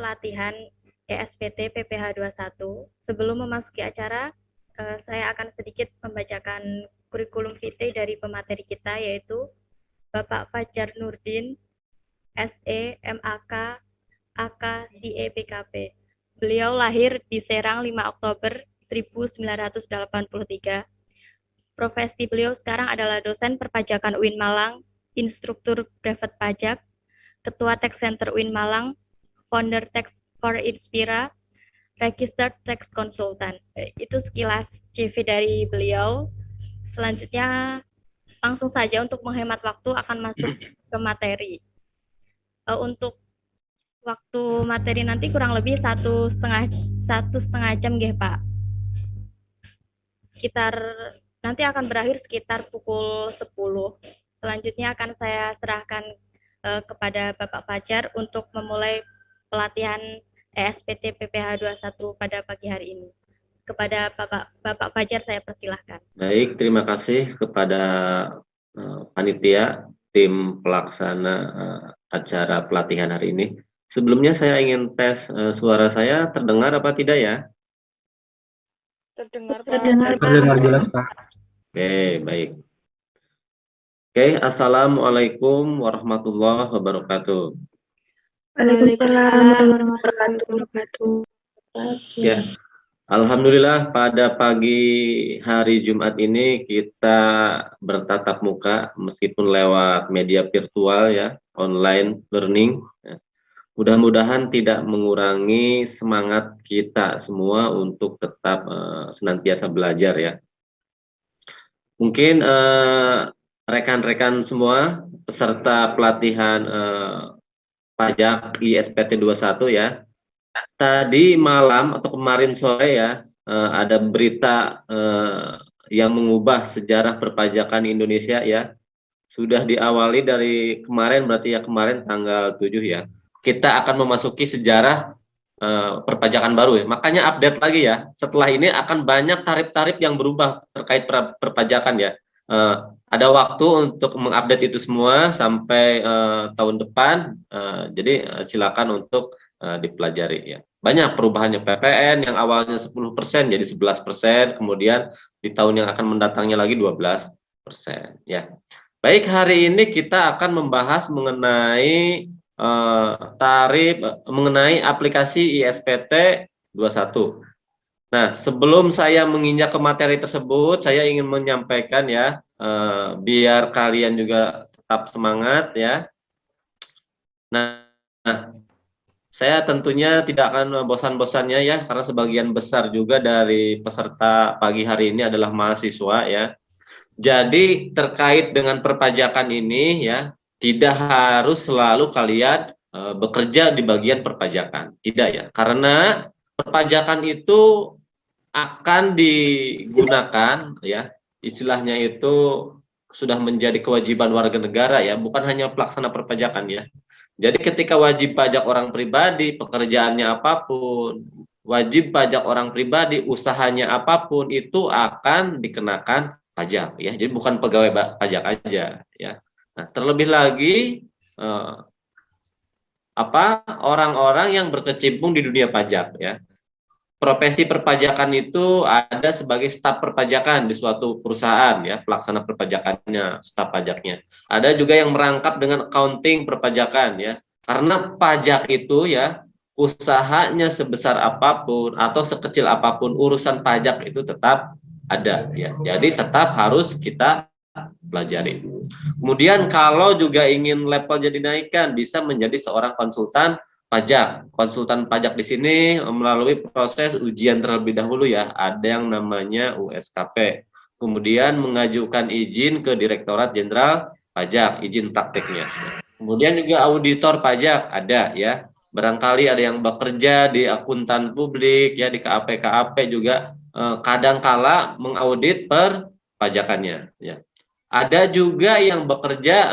pelatihan ESPT PPH 21. Sebelum memasuki acara, saya akan sedikit membacakan kurikulum vitae dari pemateri kita, yaitu Bapak Fajar Nurdin, SE, MAK, AK, CE, PKP. Beliau lahir di Serang 5 Oktober 1983. Profesi beliau sekarang adalah dosen perpajakan UIN Malang, instruktur brevet pajak, ketua Tax Center UIN Malang, founder Tax for Inspira, registered tax consultant. Itu sekilas CV dari beliau. Selanjutnya langsung saja untuk menghemat waktu akan masuk ke materi. Untuk waktu materi nanti kurang lebih satu setengah jam nggih Pak. Sekitar nanti akan berakhir sekitar pukul 10. Selanjutnya akan saya serahkan kepada Bapak Fajar untuk memulai pelatihan ESPT PPH 21 pada pagi hari ini. Kepada Bapak Fajar saya persilahkan. Baik, terima kasih kepada panitia tim pelaksana acara pelatihan hari ini. Sebelumnya saya ingin tes suara saya terdengar apa tidak ya? Terdengar, Pak. Terdengar jelas, Pak. Oke, baik. Oke, assalamualaikum warahmatullahi wabarakatuh. Waalaikumsalam warahmatullahi wabarakatuh. Ya, alhamdulillah pada pagi hari Jumat ini kita bertatap muka meskipun lewat media virtual ya, online learning. Ya. Mudah-mudahan tidak mengurangi semangat kita semua untuk tetap senantiasa belajar ya. Mungkin rekan-rekan semua peserta pelatihan pajak ISPT 21 ya. Tadi malam atau kemarin sore ya ada berita yang mengubah sejarah perpajakan Indonesia ya. Sudah diawali dari kemarin, berarti ya kemarin tanggal 7 ya. Kita akan memasuki sejarah perpajakan baru ya. Makanya update lagi ya. Setelah ini akan banyak tarif-tarif yang berubah terkait perpajakan ya. Ada waktu untuk mengupdate itu semua sampai tahun depan. Jadi silakan untuk dipelajari ya. Banyak perubahannya. PPN yang awalnya 10% jadi 11%, kemudian di tahun yang akan mendatangnya lagi 12% ya. Baik, hari ini kita akan membahas mengenai tarif mengenai aplikasi ISPT 21. Nah, sebelum saya menginjak ke materi tersebut, saya ingin menyampaikan ya, biar kalian juga tetap semangat ya. Nah, saya tentunya tidak akan bosan-bosannya ya, karena sebagian besar juga dari peserta pagi hari ini adalah mahasiswa ya. Jadi terkait dengan perpajakan ini ya, tidak harus selalu kalian bekerja di bagian perpajakan, tidak ya, karena perpajakan itu akan digunakan ya, istilahnya itu sudah menjadi kewajiban warga negara ya, bukan hanya pelaksana perpajakan ya. Jadi ketika wajib pajak orang pribadi, pekerjaannya apapun, wajib pajak orang pribadi, usahanya apapun itu akan dikenakan pajak ya. Jadi bukan pegawai pajak aja ya. Nah, terlebih lagi orang-orang yang berkecimpung di dunia pajak ya. Profesi perpajakan itu ada sebagai staf perpajakan di suatu perusahaan ya, pelaksana perpajakannya, staf pajaknya. Ada juga yang merangkap dengan accounting perpajakan ya. Karena pajak itu ya, usahanya sebesar apapun atau sekecil apapun, urusan pajak itu tetap ada ya. Jadi tetap harus kita pelajari. Kemudian kalau juga ingin level jadi naikkan, bisa menjadi seorang konsultan pajak. Konsultan pajak di sini melalui proses ujian terlebih dahulu ya. Ada yang namanya USKP. Kemudian mengajukan izin ke Direktorat Jenderal Pajak, izin prakteknya. Kemudian juga auditor pajak ada ya. Barangkali ada yang bekerja di akuntan publik ya, di KAP juga kadangkala mengaudit perpajakannya ya. Ada juga yang bekerja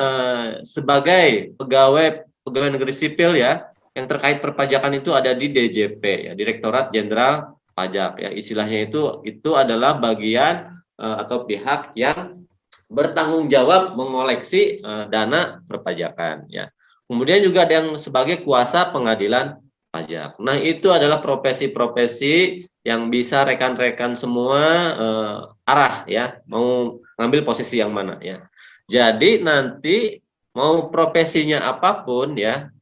sebagai pegawai negeri sipil ya, yang terkait perpajakan itu ada di DJP ya, Direktorat Jenderal Pajak ya. Istilahnya itu adalah bagian atau pihak yang bertanggung jawab mengoleksi dana perpajakan ya. Kemudian juga ada yang sebagai kuasa pengadilan pajak. Nah, itu adalah profesi-profesi yang bisa rekan-rekan semua arah ya, mau ngambil posisi yang mana ya. Jadi nanti mau profesinya apapun ya,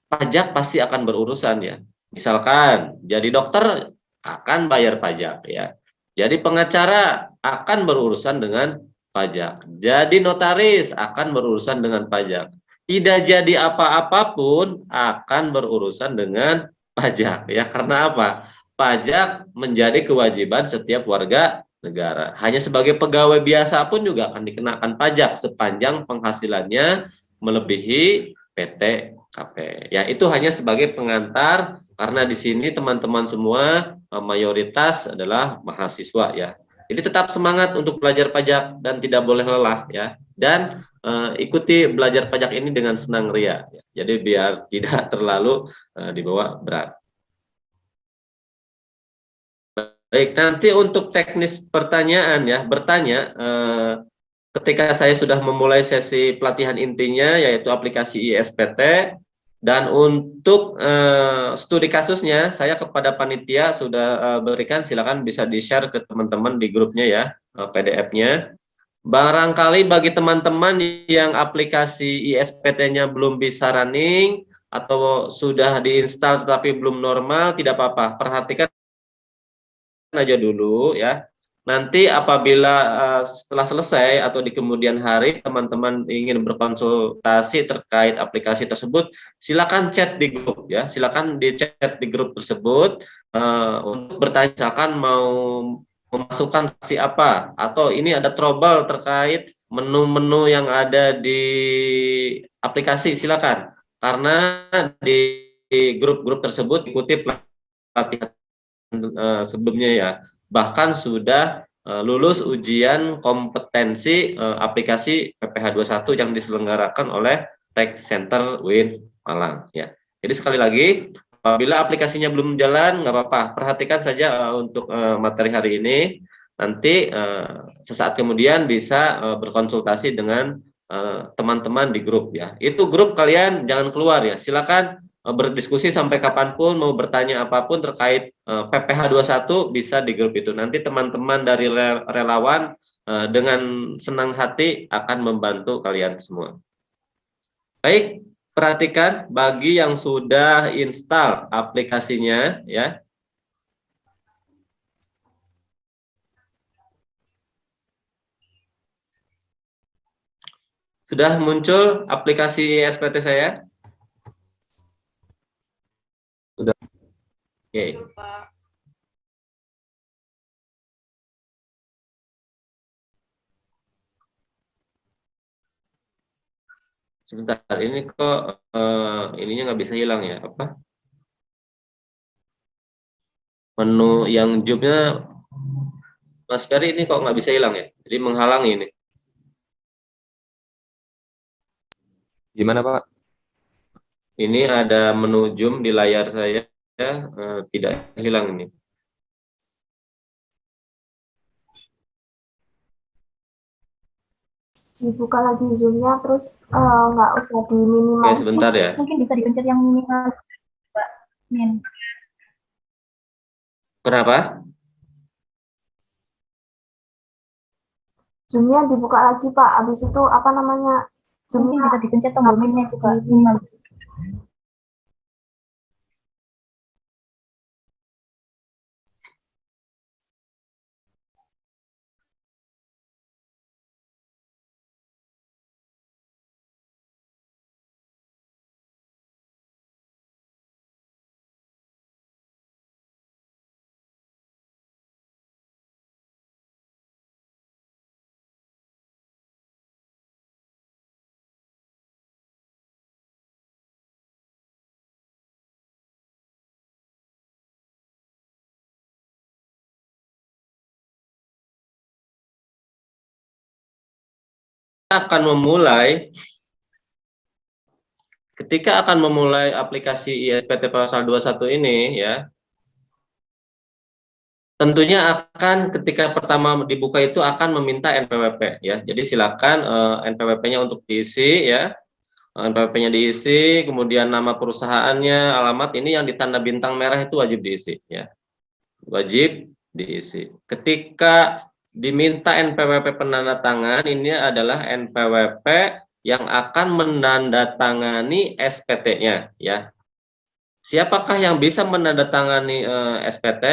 pajak pasti akan berurusan ya. Misalkan jadi dokter akan bayar pajak ya. Jadi pengacara akan berurusan dengan pajak. Jadi notaris akan berurusan dengan pajak. Tidak jadi apa-apapun akan berurusan dengan pajak ya. Karena apa? Pajak menjadi kewajiban setiap warga negara. Hanya sebagai pegawai biasa pun juga akan dikenakan pajak sepanjang penghasilannya melebihi PTKP. Ya, itu hanya sebagai pengantar karena di sini teman-teman semua mayoritas adalah mahasiswa ya. Jadi tetap semangat untuk belajar pajak dan tidak boleh lelah ya. Dan ikuti belajar pajak ini dengan senang ria. Ya. Jadi biar tidak terlalu dibawa berat. Baik, nanti untuk teknis pertanyaan ya, bertanya ketika saya sudah memulai sesi pelatihan intinya yaitu aplikasi ISPT, dan untuk studi kasusnya saya kepada panitia sudah berikan, silakan bisa di-share ke teman-teman di grupnya ya, PDF-nya. Barangkali bagi teman-teman yang aplikasi ISPT-nya belum bisa running atau sudah diinstal tetapi belum normal, tidak apa-apa, perhatikan aja dulu ya. Nanti apabila setelah selesai atau di kemudian hari teman-teman ingin berkonsultasi terkait aplikasi tersebut, silakan chat di grup ya, silakan di chat di grup tersebut untuk bertanya, misalkan mau memasukkan si apa atau ini ada trouble terkait menu-menu yang ada di aplikasi, silakan, karena di grup-grup tersebut ikuti pelatihan sebelumnya ya, bahkan sudah lulus ujian kompetensi aplikasi PPH 21 yang diselenggarakan oleh Tech Center UIN Malang ya. Jadi sekali lagi, apabila aplikasinya belum jalan nggak apa-apa, perhatikan saja untuk materi hari ini, nanti sesaat kemudian bisa berkonsultasi dengan teman-teman di grup ya. Itu grup, kalian jangan keluar ya, silakan berdiskusi sampai kapanpun, mau bertanya apapun terkait PPH 21 bisa di grup itu. Nanti teman-teman dari relawan dengan senang hati akan membantu kalian semua. Baik, perhatikan bagi yang sudah install aplikasinya ya. Sudah muncul aplikasi SPT saya? Sudah. Oke. Sebentar, ini kok ininya nggak bisa hilang ya? Apa? Menu yang jobnya Mas Ferry ini kok nggak bisa hilang ya? Jadi menghalangi ini. Gimana Pak? Ini ada menu Zoom di layar saya, tidak hilang ini. Dibuka lagi Zoom-nya, terus nggak usah di minimal. Oke, sebentar ya. Mungkin bisa dipencet yang minimal, Pak. Min. Kenapa? Zoom-nya dibuka lagi Pak, habis itu apa namanya? Mungkin Zoom-nya bisa dipencet tombol minnya juga minimal. Akan memulai ketika akan memulai aplikasi ISPT pasal 21 ini ya, tentunya akan ketika pertama dibuka itu akan meminta NPWP ya. Jadi silakan NPWP-nya untuk diisi ya. NPWP-nya diisi, kemudian nama perusahaannya, alamat, ini yang ditanda bintang merah itu wajib diisi ya. Wajib diisi. Ketika diminta NPWP penandatangan, ini adalah NPWP yang akan menandatangani SPT-nya ya. Siapakah yang bisa menandatangani SPT?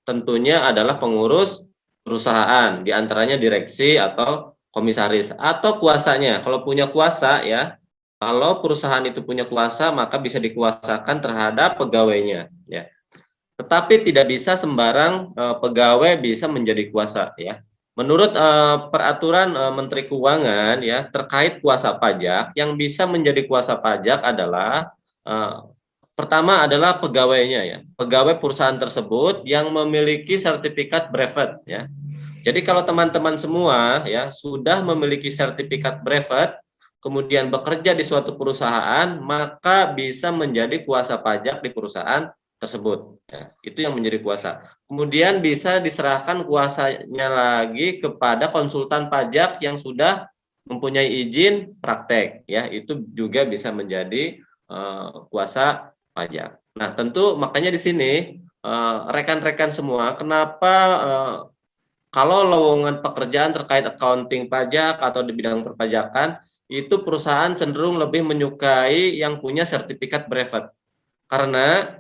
Tentunya adalah pengurus perusahaan, diantaranya direksi atau komisaris atau kuasanya. Kalau punya kuasa ya, kalau perusahaan itu punya kuasa maka bisa dikuasakan terhadap pegawainya ya. Tetapi tidak bisa sembarang pegawai bisa menjadi kuasa ya. Menurut peraturan Menteri Keuangan ya terkait kuasa pajak, yang bisa menjadi kuasa pajak adalah pertama adalah pegawainya ya, pegawai perusahaan tersebut yang memiliki sertifikat brevet ya. Jadi kalau teman-teman semua ya sudah memiliki sertifikat brevet, kemudian bekerja di suatu perusahaan, maka bisa menjadi kuasa pajak di perusahaan tersebut. Ya, itu yang menjadi kuasa. Kemudian bisa diserahkan kuasanya lagi kepada konsultan pajak yang sudah mempunyai izin praktek. Ya, itu juga bisa menjadi kuasa pajak. Nah, tentu makanya di sini rekan-rekan semua, kenapa kalau lowongan pekerjaan terkait accounting pajak atau di bidang perpajakan, itu perusahaan cenderung lebih menyukai yang punya sertifikat brevet. Karena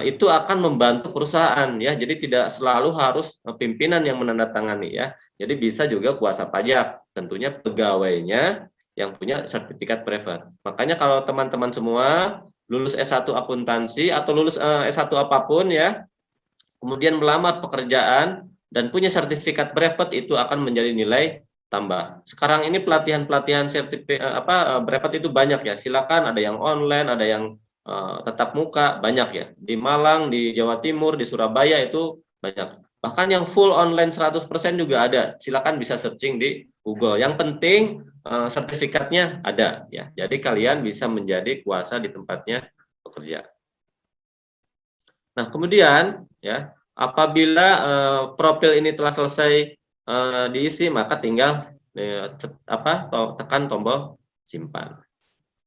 itu akan membantu perusahaan ya. Jadi tidak selalu harus pimpinan yang menandatangani ya. Jadi bisa juga kuasa pajak, tentunya pegawainya yang punya sertifikat brevet. Makanya kalau teman-teman semua lulus S1 akuntansi atau lulus S1 apapun ya, kemudian melamar pekerjaan dan punya sertifikat brevet, itu akan menjadi nilai tambah. Sekarang ini pelatihan-pelatihan brevet itu banyak ya. Silakan, ada yang online, ada yang tatap muka, banyak ya. Di Malang, di Jawa Timur, di Surabaya itu banyak. Bahkan yang full online 100% juga ada. Silakan bisa searching di Google. Yang penting sertifikatnya ada ya. Jadi kalian bisa menjadi kuasa di tempatnya bekerja. Nah, kemudian ya, apabila profil ini telah selesai diisi, maka tinggal tekan tombol simpan.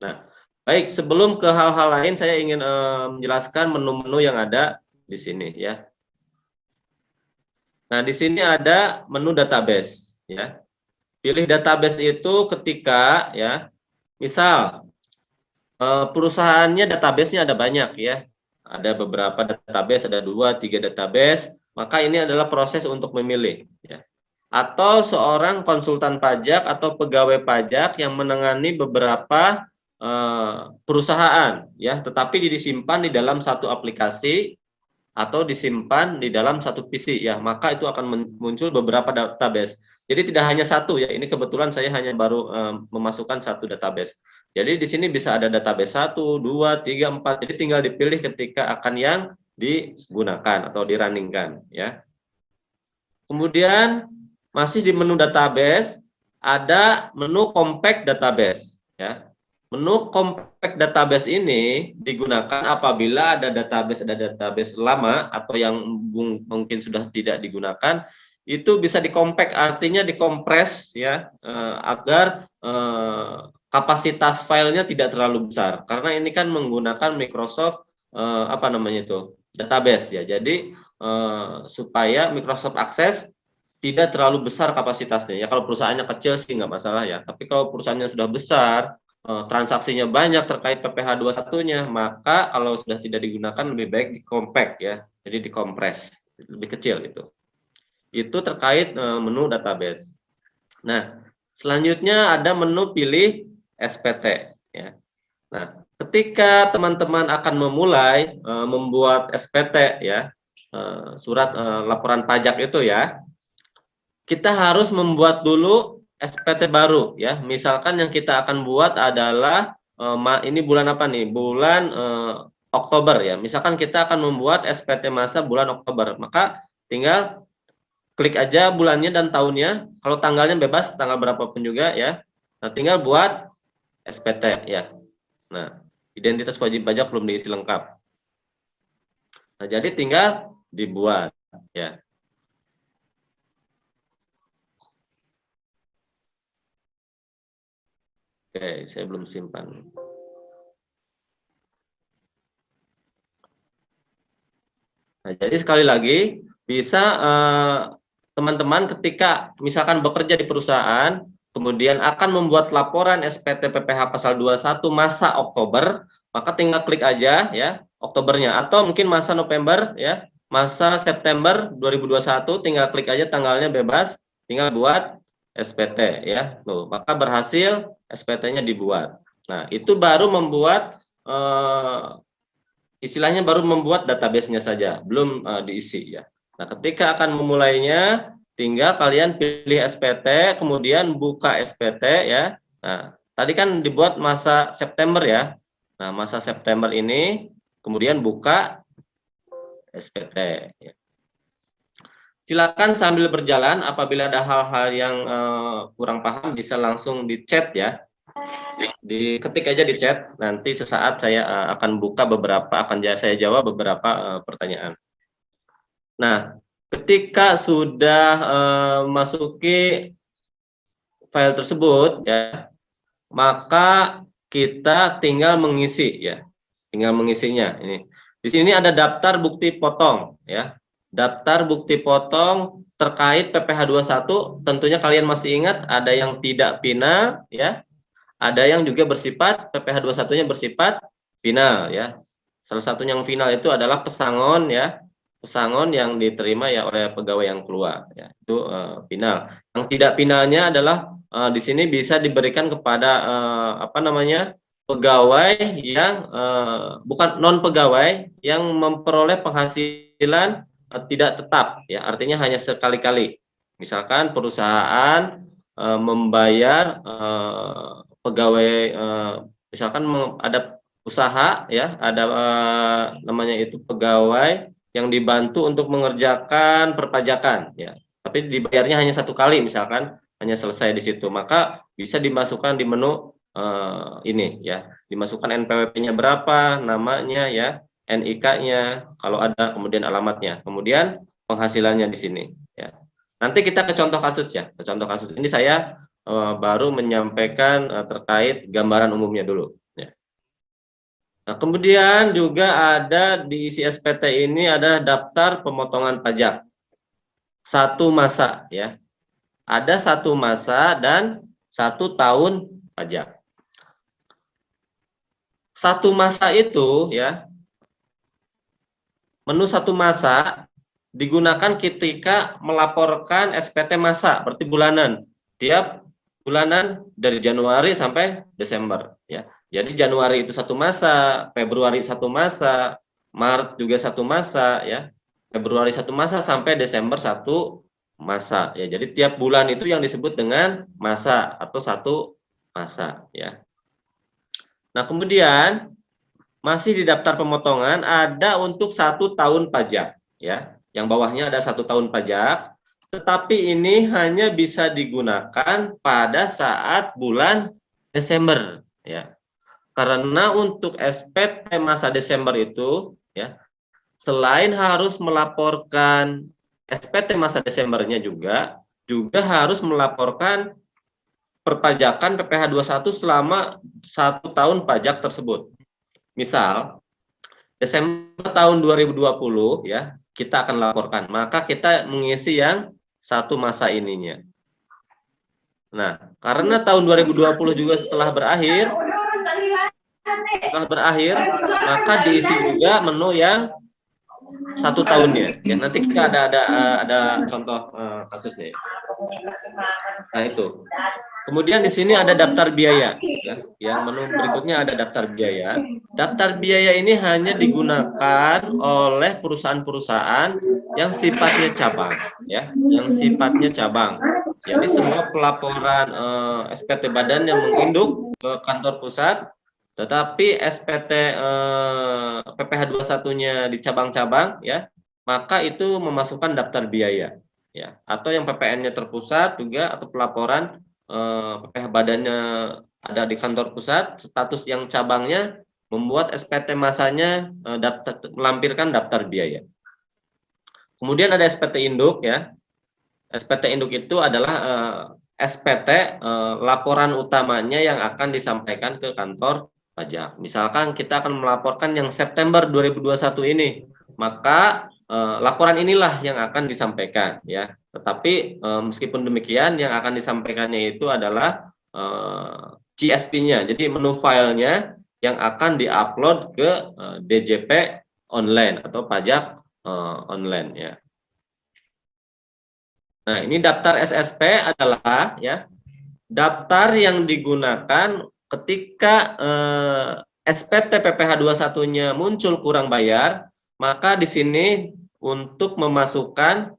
Nah, baik, sebelum ke hal-hal lain saya ingin menjelaskan menu-menu yang ada di sini ya. Nah, di sini ada menu database ya. Pilih database itu ketika ya, misal perusahaannya database-nya ada banyak ya. Ada beberapa database, ada 2, 3 database, maka ini adalah proses untuk memilih ya. Atau seorang konsultan pajak atau pegawai pajak yang menangani beberapa perusahaan ya, tetapi disimpan di dalam satu aplikasi atau disimpan di dalam satu PC ya, maka itu akan muncul beberapa database. Jadi tidak hanya satu ya, ini kebetulan saya hanya baru memasukkan satu database. Jadi di sini bisa ada database 1, 2, 3, 4. Jadi tinggal dipilih ketika akan yang digunakan atau di-runningkan ya. Kemudian masih di menu database ada menu compact database ya. Menu compact database ini digunakan apabila ada database lama atau yang mungkin sudah tidak digunakan, itu bisa dikompact, artinya dikompres ya, agar kapasitas filenya tidak terlalu besar. Karena ini kan menggunakan Microsoft database ya. Jadi supaya Microsoft Access tidak terlalu besar kapasitasnya. Ya kalau perusahaannya kecil sih nggak masalah ya. Tapi kalau perusahaannya sudah besar, transaksinya banyak terkait PPh 21-nya, maka kalau sudah tidak digunakan lebih baik dikompact ya. Jadi dikompres, lebih kecil itu. Itu terkait menu database. Nah, selanjutnya ada menu pilih SPT ya. Nah, ketika teman-teman akan memulai membuat SPT ya, surat laporan pajak itu ya, kita harus membuat dulu SPT baru ya. Misalkan yang kita akan buat adalah ini bulan apa nih? Bulan Oktober ya. Misalkan kita akan membuat SPT masa bulan Oktober, maka tinggal klik aja bulannya dan tahunnya. Kalau tanggalnya bebas, tanggal berapapun juga ya. Nah, tinggal buat SPT ya. Nah, identitas wajib pajak belum diisi lengkap. Nah, jadi tinggal dibuat ya. Oke, saya belum simpan. Nah, jadi sekali lagi bisa teman-teman ketika misalkan bekerja di perusahaan, kemudian akan membuat laporan SPT PPh pasal 21 masa Oktober, maka tinggal klik aja ya Oktobernya, atau mungkin masa November ya, masa September 2021, tinggal klik aja tanggalnya bebas, tinggal buat SPT ya. Tuh, maka berhasil SPT-nya dibuat. Nah, itu baru membuat istilahnya baru membuat database-nya saja, belum diisi ya. Nah, ketika akan memulainya, tinggal kalian pilih SPT, kemudian buka SPT ya. Nah, tadi kan dibuat masa September ya. Nah, masa September ini kemudian buka SPT ya. Silakan sambil berjalan, apabila ada hal-hal yang kurang paham bisa langsung di chat ya. Diketik aja di chat, nanti sesaat saya akan buka beberapa, saya jawab beberapa pertanyaan. Nah, ketika sudah masuki file tersebut ya, maka kita tinggal mengisi ya, tinggal mengisinya. Ini di sini ada daftar bukti potong ya, daftar bukti potong terkait PPh 21. Tentunya kalian masih ingat ada yang tidak final ya, ada yang juga bersifat PPh 21-nya bersifat final ya. Salah satu yang final itu adalah pesangon ya, pesangon yang diterima ya oleh pegawai yang keluar ya, itu final. Yang tidak finalnya adalah di sini bisa diberikan kepada pegawai yang bukan non pegawai yang memperoleh penghasilan tidak tetap ya, artinya hanya sekali-kali. Misalkan perusahaan membayar pegawai, misalkan ada usaha ya, ada namanya itu pegawai yang dibantu untuk mengerjakan perpajakan ya, tapi dibayarnya hanya satu kali, misalkan hanya selesai di situ, maka bisa dimasukkan di menu ini ya, dimasukkan NPWP-nya berapa, namanya ya, NIK-nya kalau ada, kemudian alamatnya, kemudian penghasilannya di sini ya. Nanti kita ke contoh kasus ya, ke contoh kasus ini saya baru menyampaikan terkait gambaran umumnya dulu ya. Nah, kemudian juga ada di isi SPT ini ada daftar pemotongan pajak satu masa ya, ada satu masa dan 1 tahun pajak. Satu masa itu ya, menu satu masa digunakan ketika melaporkan SPT masa, berarti bulanan, tiap bulanan dari Januari sampai Desember ya. Jadi Januari itu satu masa, Februari satu masa, Maret juga satu masa ya, Februari satu masa sampai Desember satu masa ya. Jadi tiap bulan itu yang disebut dengan masa atau satu masa ya. Nah, kemudian masih di daftar pemotongan ada untuk 1 tahun pajak ya. Yang bawahnya ada 1 tahun pajak, tetapi ini hanya bisa digunakan pada saat bulan Desember ya. Karena untuk SPT masa Desember itu ya, selain harus melaporkan SPT masa Desembernya juga harus melaporkan perpajakan PPh 21 selama 1 tahun pajak tersebut. Misal Desember tahun 2020 ya, kita akan laporkan, maka kita mengisi yang satu masa ininya. Nah, karena tahun 2020 juga setelah berakhir, maka diisi juga menu yang 1 tahunnya ya. Nanti kita ada contoh kasusnya. Nah, itu. Kemudian di sini ada daftar biaya ya, menu berikutnya ada daftar biaya. Daftar biaya ini hanya digunakan oleh perusahaan-perusahaan yang sifatnya cabang ya, yang sifatnya cabang. Jadi semua pelaporan SPT badan yang menginduk ke kantor pusat, tetapi SPT PPh 21-nya di cabang-cabang ya, maka itu memasukkan daftar biaya ya, atau yang PPN-nya terpusat juga, atau pelaporan PPh badannya ada di kantor pusat, status yang cabangnya membuat SPT masanya melampirkan daftar biaya. Kemudian ada SPT induk ya. SPT induk itu adalah SPT laporan utamanya yang akan disampaikan ke kantor pajak. Misalkan kita akan melaporkan yang September 2021 ini, maka laporan inilah yang akan disampaikan ya. Tetapi meskipun demikian yang akan disampaikannya itu adalah CSP-nya. Jadi menu filenya yang akan diupload ke DJP online atau pajak online ya. Nah, ini daftar SSP adalah ya daftar yang digunakan ketika SPT PPh 21-nya muncul kurang bayar, maka di sini untuk memasukkan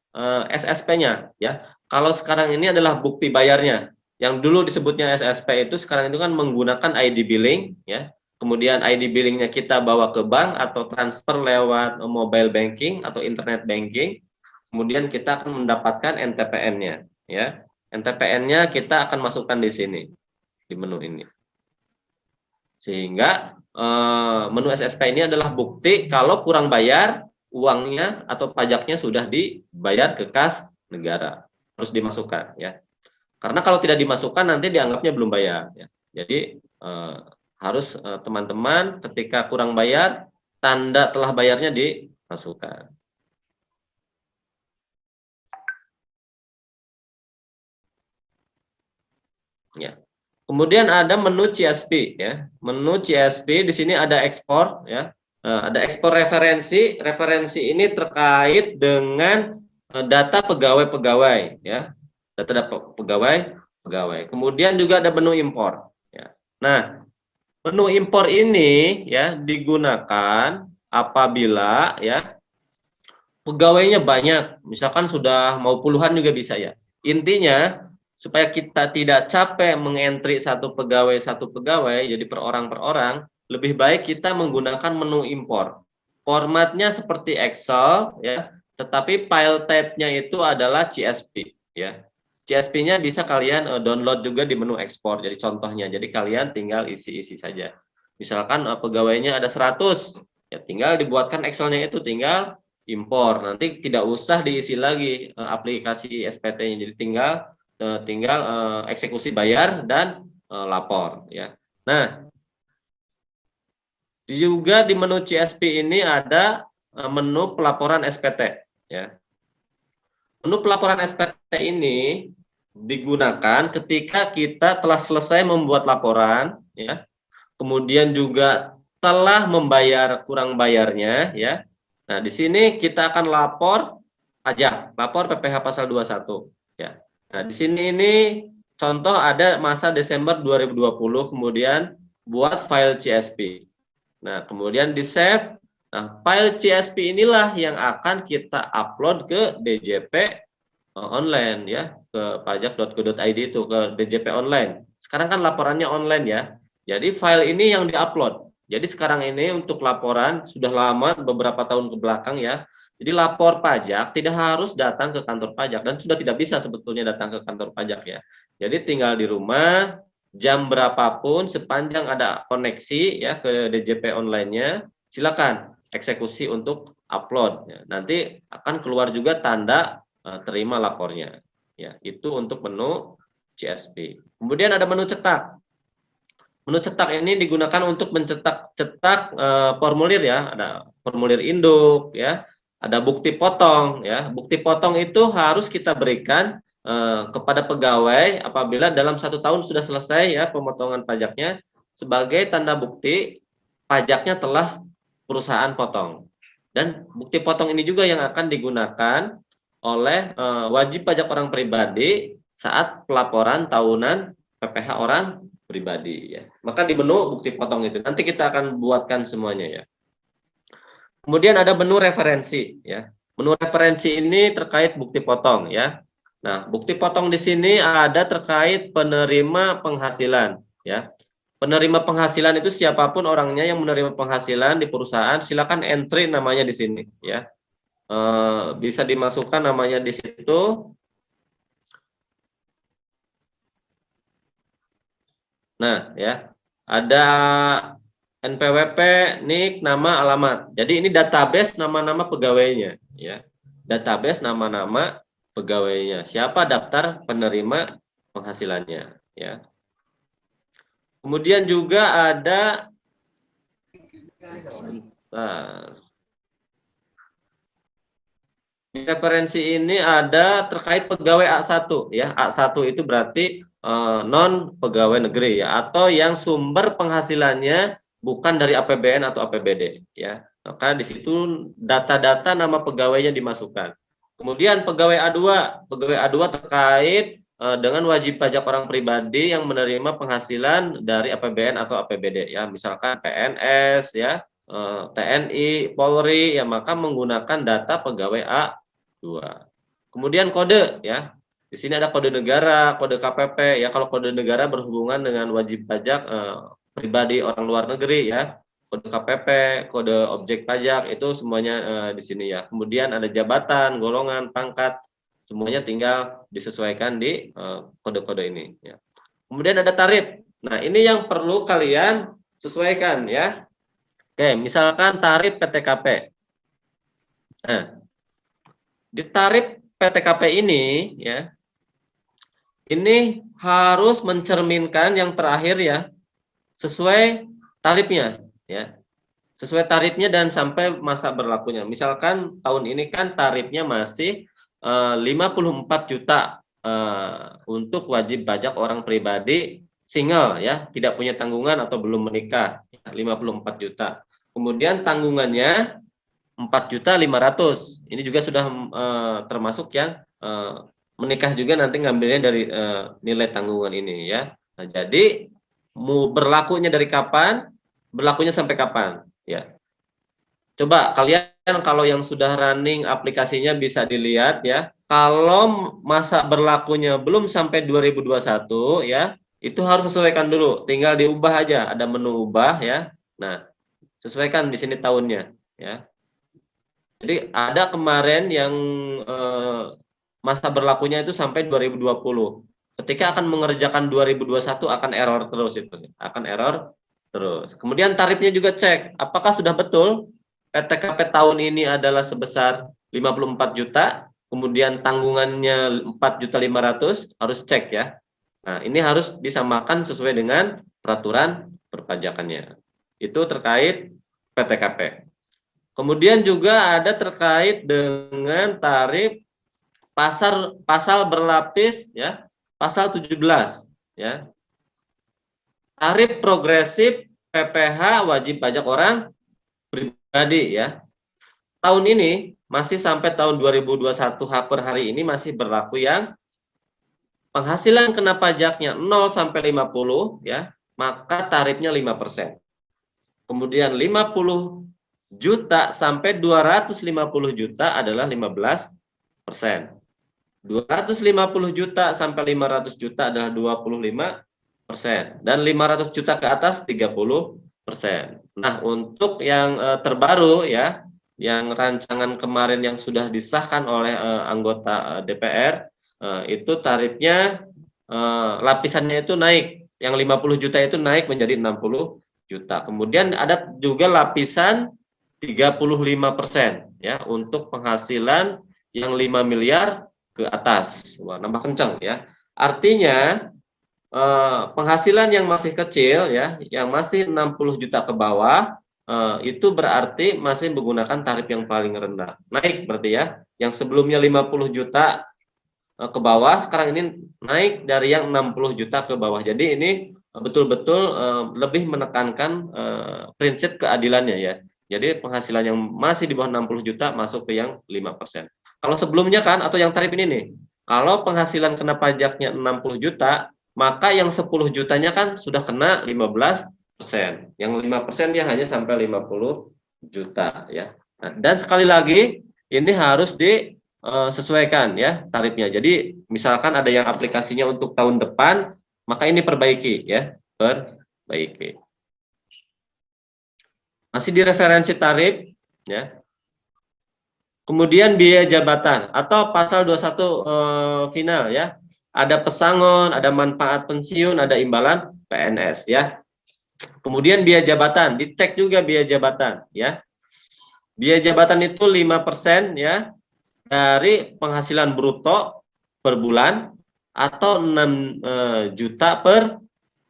SSP-nya ya. Kalau sekarang ini adalah bukti bayarnya. Yang dulu disebutnya SSP itu sekarang itu kan menggunakan ID billing ya. Kemudian ID billingnya kita bawa ke bank atau transfer lewat mobile banking atau internet banking. Kemudian kita akan mendapatkan NTPN-nya ya. NTPN-nya kita akan masukkan di sini di menu ini. Sehingga menu SSP ini adalah bukti kalau kurang bayar uangnya atau pajaknya sudah dibayar ke kas negara. Harus dimasukkan ya. Karena kalau tidak dimasukkan nanti dianggapnya belum bayar ya. Jadi harus teman-teman ketika kurang bayar tanda telah bayarnya dimasukkan. Ya. Kemudian ada menu CSP ya. Menu CSP di sini ada ekspor ya. Ada ekspor referensi. Referensi ini terkait dengan data pegawai-pegawai ya. Data pegawai. Kemudian juga ada menu impor ya. Nah, menu impor ini ya digunakan apabila ya pegawainya banyak. Misalkan sudah mau puluhan juga bisa ya. Intinya supaya kita tidak capek mengentri satu pegawai, jadi per orang, lebih baik kita menggunakan menu impor. Formatnya seperti Excel, ya, tetapi file type-nya itu adalah CSV, ya. CSV-nya bisa kalian download juga di menu ekspor, jadi contohnya. Jadi kalian tinggal isi-isi saja. Misalkan pegawainya ada 100, ya tinggal dibuatkan Excel-nya itu, tinggal impor. Nanti tidak usah diisi lagi aplikasi SPT-nya, jadi tinggal eksekusi bayar dan lapor ya. Nah, juga di menu CSP ini ada menu pelaporan SPT ya. Menu pelaporan SPT ini digunakan ketika kita telah selesai membuat laporan ya. Kemudian juga telah membayar kurang bayarnya ya. Nah, di sini kita akan lapor pajak, lapor PPh pasal 21 ya. Nah, di sini ini contoh ada masa Desember 2020, kemudian buat file CSP. Nah, kemudian di-save. Nah, file CSP inilah yang akan kita upload ke DJP online ya, ke pajak.go.id itu, ke DJP online. Sekarang kan laporannya online ya. Jadi file ini yang diupload. Jadi sekarang ini untuk laporan sudah lama beberapa tahun ke belakang ya. Jadi lapor pajak tidak harus datang ke kantor pajak dan sudah tidak bisa sebetulnya datang ke kantor pajak ya. Jadi tinggal di rumah jam berapapun sepanjang ada koneksi ya ke DJP online-nya, silakan eksekusi untuk upload. Ya. Nanti akan keluar juga tanda terima lapornya. Ya, itu untuk menu CSP. Kemudian ada menu cetak. Menu cetak ini digunakan untuk mencetak formulir ya, ada formulir induk ya. Ada bukti potong ya. Bukti potong itu harus kita berikan kepada pegawai apabila dalam 1 tahun sudah selesai ya pemotongan pajaknya sebagai tanda bukti pajaknya telah perusahaan potong. Dan bukti potong ini juga yang akan digunakan oleh wajib pajak orang pribadi saat pelaporan tahunan PPh orang pribadi ya. Maka di menu bukti potong itu nanti kita akan buatkan semuanya ya. Kemudian ada menu referensi ya. Menu referensi ini terkait bukti potong ya. Nah, bukti potong di sini ada terkait penerima penghasilan ya. Penerima penghasilan itu siapapun orangnya yang menerima penghasilan di perusahaan, silakan entry namanya di sini ya. Bisa dimasukkan namanya di situ. Nah, ya. Ada NPWP, NIK, nama, alamat. Jadi ini database nama-nama pegawainya, ya. Database nama-nama pegawainya. Siapa daftar penerima penghasilannya, ya. Kemudian juga ada Referensi ini ada terkait pegawai A1 ya. A1 itu berarti non pegawai negeri ya, atau yang sumber penghasilannya bukan dari APBN atau APBD ya. Maka di situ data-data nama pegawainya dimasukkan. Kemudian pegawai A2, terkait dengan wajib pajak orang pribadi yang menerima penghasilan dari APBN atau APBD ya, misalkan PNS ya, TNI, Polri ya, maka menggunakan data pegawai A2. Kemudian kode ya. Di sini ada kode negara, kode KPP ya. Kalau kode negara berhubungan dengan wajib pajak pribadi orang luar negeri ya. Kode KPP, kode objek pajak itu semuanya di sini ya. Kemudian ada jabatan, golongan, pangkat, semuanya tinggal disesuaikan di kode-kode ini ya. Kemudian ada tarif. Nah, ini yang perlu kalian sesuaikan ya. Oke, misalkan tarif PTKP. Nah, di tarif PTKP ini ya, ini harus mencerminkan yang terakhir ya, sesuai tarifnya ya. Sesuai tarifnya dan sampai masa berlakunya. Misalkan tahun ini kan tarifnya masih 54 juta untuk wajib pajak orang pribadi single ya, tidak punya tanggungan atau belum menikah, 54 juta. Kemudian tanggungannya 4.500.000. Ini juga sudah termasuk yang menikah juga nanti ngambilnya dari nilai tanggungan ini ya. Nah, jadi berlakunya dari kapan? Berlakunya sampai kapan? Ya. Coba kalian kalau yang sudah running aplikasinya bisa dilihat ya. Kalau masa berlakunya belum sampai 2021 ya, itu harus sesuaikan dulu. Tinggal diubah aja, ada menu ubah ya. Nah, sesuaikan di sini tahunnya ya. Jadi ada kemarin yang masa berlakunya itu sampai 2020. Ketika akan mengerjakan 2021 akan error terus itu. Akan error terus. Kemudian tarifnya juga cek, apakah sudah betul PTKP tahun ini adalah sebesar 54 juta, kemudian tanggungannya 4.500.000, harus cek ya. Nah, ini harus disamakan sesuai dengan peraturan perpajakannya. Itu terkait PTKP. Kemudian juga ada terkait dengan tarif pasal berlapis ya, pasal 17 ya. Tarif progresif PPh wajib pajak orang pribadi ya. Tahun ini masih sampai tahun 2021 per hari ini masih berlaku yang penghasilan kena pajaknya 0 sampai 50 ya, maka tarifnya 5%. Kemudian 50 juta sampai 250 juta adalah 15%. 250 juta sampai 500 juta adalah 25%. Dan 500 juta ke atas 30%. Nah, untuk yang terbaru ya, yang rancangan kemarin yang sudah disahkan oleh anggota DPR, itu tarifnya lapisannya itu naik. Yang 50 juta itu naik menjadi 60 juta. Kemudian ada juga lapisan 35% ya, untuk penghasilan yang 5 miliar ke atas. Wah, nambah kencang ya. Artinya penghasilan yang masih kecil ya, yang masih 60 juta ke bawah, itu berarti masih menggunakan tarif yang paling rendah. Naik berarti ya. Yang sebelumnya 50 juta ke bawah, sekarang ini naik dari yang 60 juta ke bawah. Jadi ini betul-betul lebih menekankan prinsip keadilannya ya. Jadi penghasilan yang masih di bawah 60 juta masuk ke yang 5%. Kalau sebelumnya kan, atau yang tarif ini nih, kalau penghasilan kena pajaknya 60 juta, maka yang 10 jutanya kan sudah kena 15%. Yang 5% dia hanya sampai 50 juta ya. Nah, dan sekali lagi ini harus disesuaikan ya tarifnya. Jadi misalkan ada yang aplikasinya untuk tahun depan, maka ini perbaiki ya, perbaiki. Masih di referensi tarif ya. Kemudian biaya jabatan atau pasal 21 final ya. Ada pesangon, ada manfaat pensiun, ada imbalan PNS ya. Kemudian biaya jabatan, dicek juga biaya jabatan ya. Biaya jabatan itu 5% ya dari penghasilan bruto per bulan atau 6 juta per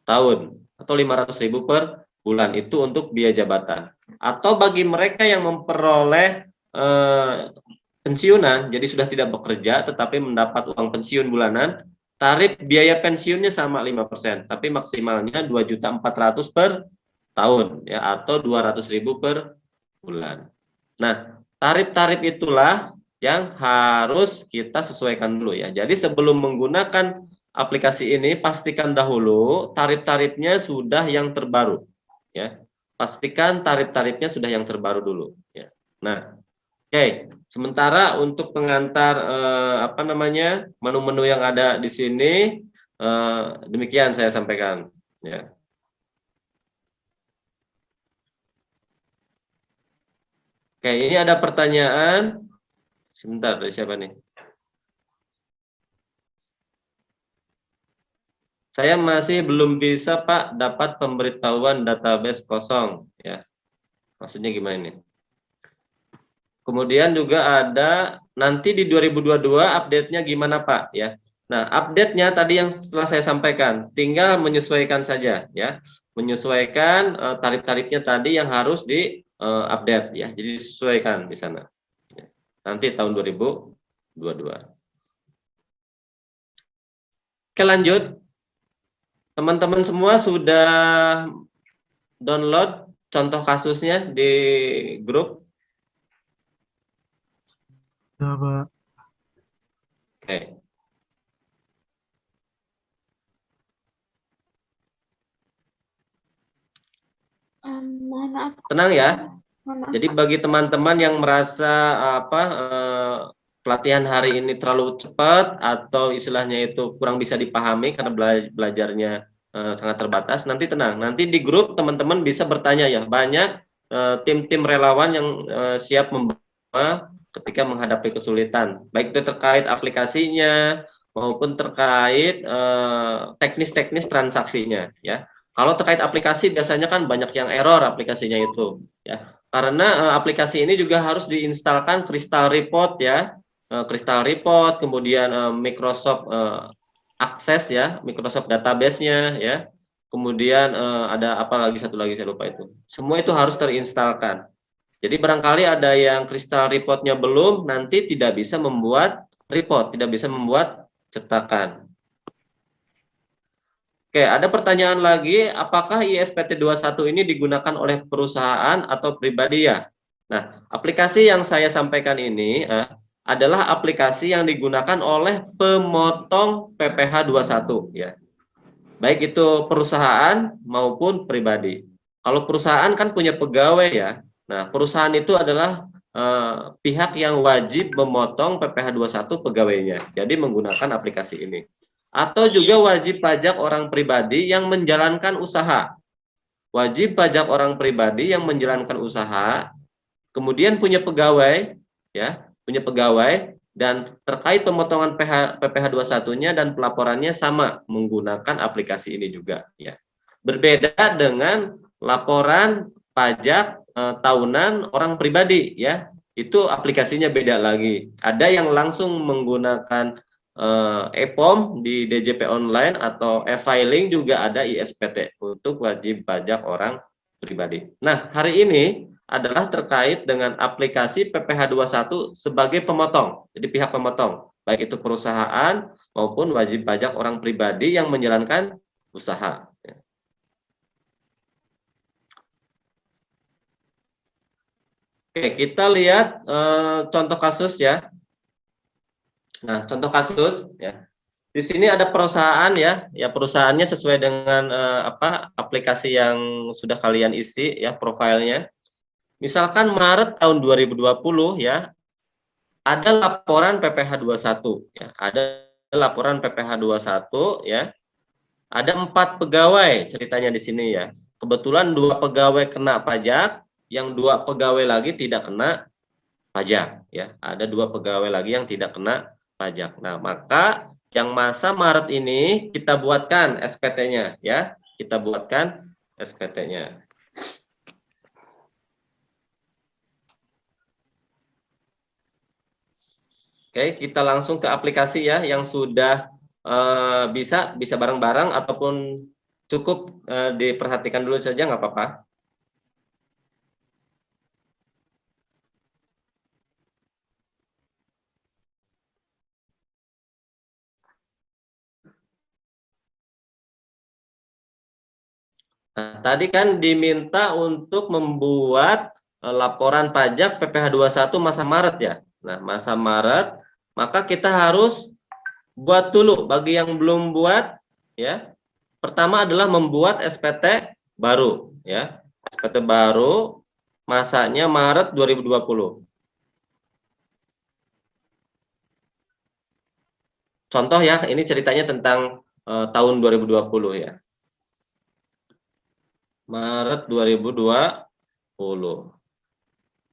tahun atau 500.000 per bulan, itu untuk biaya jabatan. Atau bagi mereka yang memperoleh pensiunan, jadi sudah tidak bekerja tetapi mendapat uang pensiun bulanan, tarif biaya pensiunnya sama 5%, tapi maksimalnya 2.400.000 per tahun ya, atau 200.000 per bulan. Nah, tarif-tarif itulah yang harus kita sesuaikan dulu ya. Jadi sebelum menggunakan aplikasi ini, pastikan dahulu tarif-tarifnya sudah yang terbaru ya. Pastikan tarif-tarifnya sudah yang terbaru dulu ya. Nah, oke, sementara untuk pengantar menu-menu yang ada di sini, demikian saya sampaikan ya. Oke, ini ada pertanyaan. Sebentar, dari siapa nih? Saya masih belum bisa, Pak, dapat pemberitahuan database kosong ya. Maksudnya gimana nih? Kemudian juga ada nanti di 2022 update-nya gimana, Pak ya. Nah, update-nya tadi yang setelah saya sampaikan, tinggal menyesuaikan saja ya. Menyesuaikan tarif-tarifnya tadi yang harus di update ya. Jadi disesuaikan di sana. Nanti tahun 2022. Oke, lanjut. Teman-teman semua sudah download contoh kasusnya di grup? Ya, Pak. Oke. Mohon maaf. Tenang ya. Mohon maaf, Jadi Pak. bagi teman-teman yang merasa pelatihan hari ini terlalu cepat atau istilahnya itu kurang bisa dipahami karena belajarnya sangat terbatas, nanti tenang. Nanti di grup teman-teman bisa bertanya ya. Banyak tim-tim relawan yang siap membantu ketika menghadapi kesulitan. Baik itu terkait aplikasinya maupun terkait teknis-teknis transaksinya ya. Kalau terkait aplikasi biasanya kan banyak yang error aplikasinya itu ya. Karena aplikasi ini juga harus diinstalkan Crystal Report ya. Crystal Report, kemudian Microsoft Access ya, Microsoft database-nya ya. Kemudian ada apa lagi, satu lagi saya lupa itu. Semua itu harus terinstalkan. Jadi barangkali ada yang Crystal Report-nya belum, nanti tidak bisa membuat report, tidak bisa membuat cetakan. Oke, ada pertanyaan lagi, apakah ISPT 21 ini digunakan oleh perusahaan atau pribadi ya? Nah, aplikasi yang saya sampaikan ini adalah aplikasi yang digunakan oleh pemotong PPh 21 ya. Baik itu perusahaan maupun pribadi. Kalau perusahaan kan punya pegawai ya. Nah, perusahaan itu adalah pihak yang wajib memotong PPh 21 pegawainya. Jadi menggunakan aplikasi ini. Atau juga wajib pajak orang pribadi yang menjalankan usaha. Wajib pajak orang pribadi yang menjalankan usaha, kemudian punya pegawai, ya, punya pegawai, dan terkait pemotongan PPh 21-nya dan pelaporannya sama menggunakan aplikasi ini juga. Ya. Berbeda dengan laporan pajak tahunan orang pribadi, ya, itu aplikasinya beda lagi. Ada yang langsung menggunakan EPOM di DJP online atau e-filing, juga ada ISPT untuk wajib pajak orang pribadi. Nah, hari ini adalah terkait dengan aplikasi PPh 21 sebagai pemotong. Jadi pihak pemotong, baik itu perusahaan maupun wajib pajak orang pribadi yang menjalankan usaha. Oke, kita lihat contoh kasus ya. Nah, contoh kasus ya. Di sini ada perusahaan ya, perusahaannya sesuai dengan aplikasi yang sudah kalian isi ya profilnya. Misalkan Maret tahun 2020 ya, ada laporan PPh 21 ya, ada laporan PPh 21 ya. Ada 4 pegawai ceritanya di sini ya. Kebetulan 2 pegawai kena pajak, yang 2 pegawai lagi tidak kena pajak ya. Ada 2 pegawai lagi yang tidak kena pajak. Nah, maka yang masa Maret ini kita buatkan SPT-nya ya. Kita buatkan SPT-nya. Oke, kita langsung ke aplikasi ya yang sudah bisa bareng-bareng ataupun cukup diperhatikan dulu saja nggak apa-apa. Nah, tadi kan diminta untuk membuat laporan pajak PPh 21 masa Maret ya. Nah, masa Maret, maka kita harus buat dulu bagi yang belum buat ya. Pertama adalah membuat SPT baru ya. SPT baru masanya Maret 2020. Contoh ya, ini ceritanya tentang tahun 2020 ya. Maret 2020.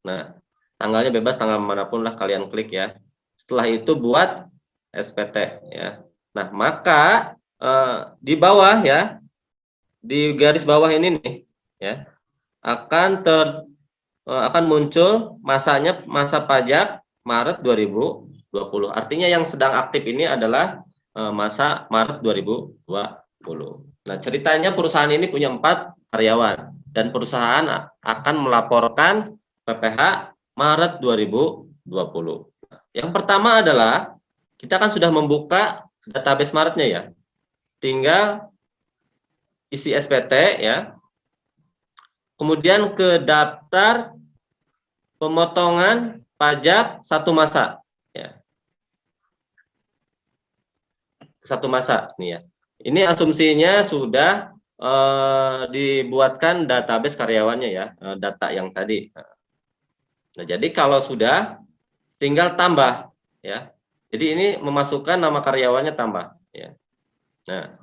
Nah, tanggalnya bebas, tanggal manapun lah kalian klik ya. Setelah itu buat SPT ya. Nah, maka di bawah ya, di garis bawah ini nih ya, akan muncul masanya, masa pajak Maret 2020. Artinya yang sedang aktif ini adalah masa Maret 2020. Nah, ceritanya perusahaan ini punya 4 karyawan dan perusahaan akan melaporkan PPh Maret 2020. Yang pertama adalah kita kan sudah membuka database Maretnya ya. Tinggal isi SPT ya. Kemudian ke daftar pemotongan pajak satu masa ya. Satu masa nih ya. Ini asumsinya sudah dibuatkan database karyawannya ya, data yang tadi. Nah, jadi kalau sudah tinggal tambah ya. Jadi ini memasukkan nama karyawannya tambah ya. Nah,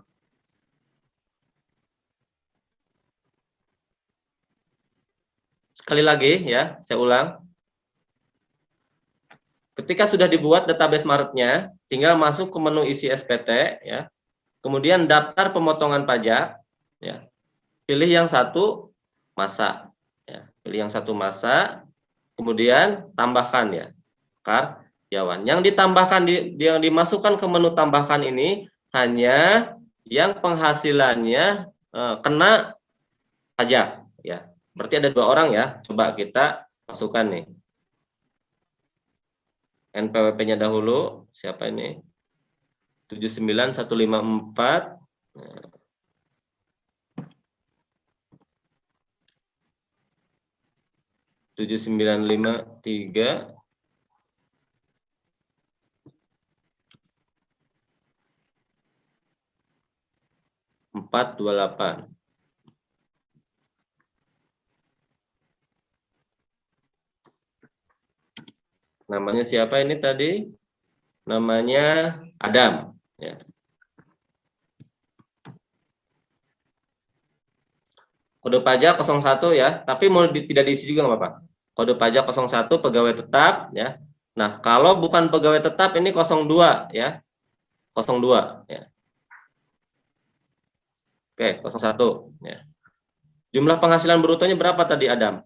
sekali lagi ya, saya ulang. Ketika sudah dibuat database Maretnya, tinggal masuk ke menu isi SPT ya. Kemudian daftar pemotongan pajak ya. Pilih yang satu masa ya. Pilih yang satu masa, kemudian tambahkan ya karyawan. Yang ditambahkan yang dimasukkan ke menu tambahkan ini hanya yang penghasilannya kena pajak ya. Berarti ada 2 orang ya. Coba kita masukkan nih. NPWP-nya dahulu, siapa ini? 79154. 7953. 428. Namanya siapa ini tadi? Namanya Adam ya. Kode pajak 01 ya, tapi mau tidak diisi juga nggak apa-apa. Kode pajak 01 pegawai tetap ya. Nah, kalau bukan pegawai tetap ini 02 ya. 02 ya. Oke, 01 ya. Jumlah penghasilan brutonya berapa tadi Adam?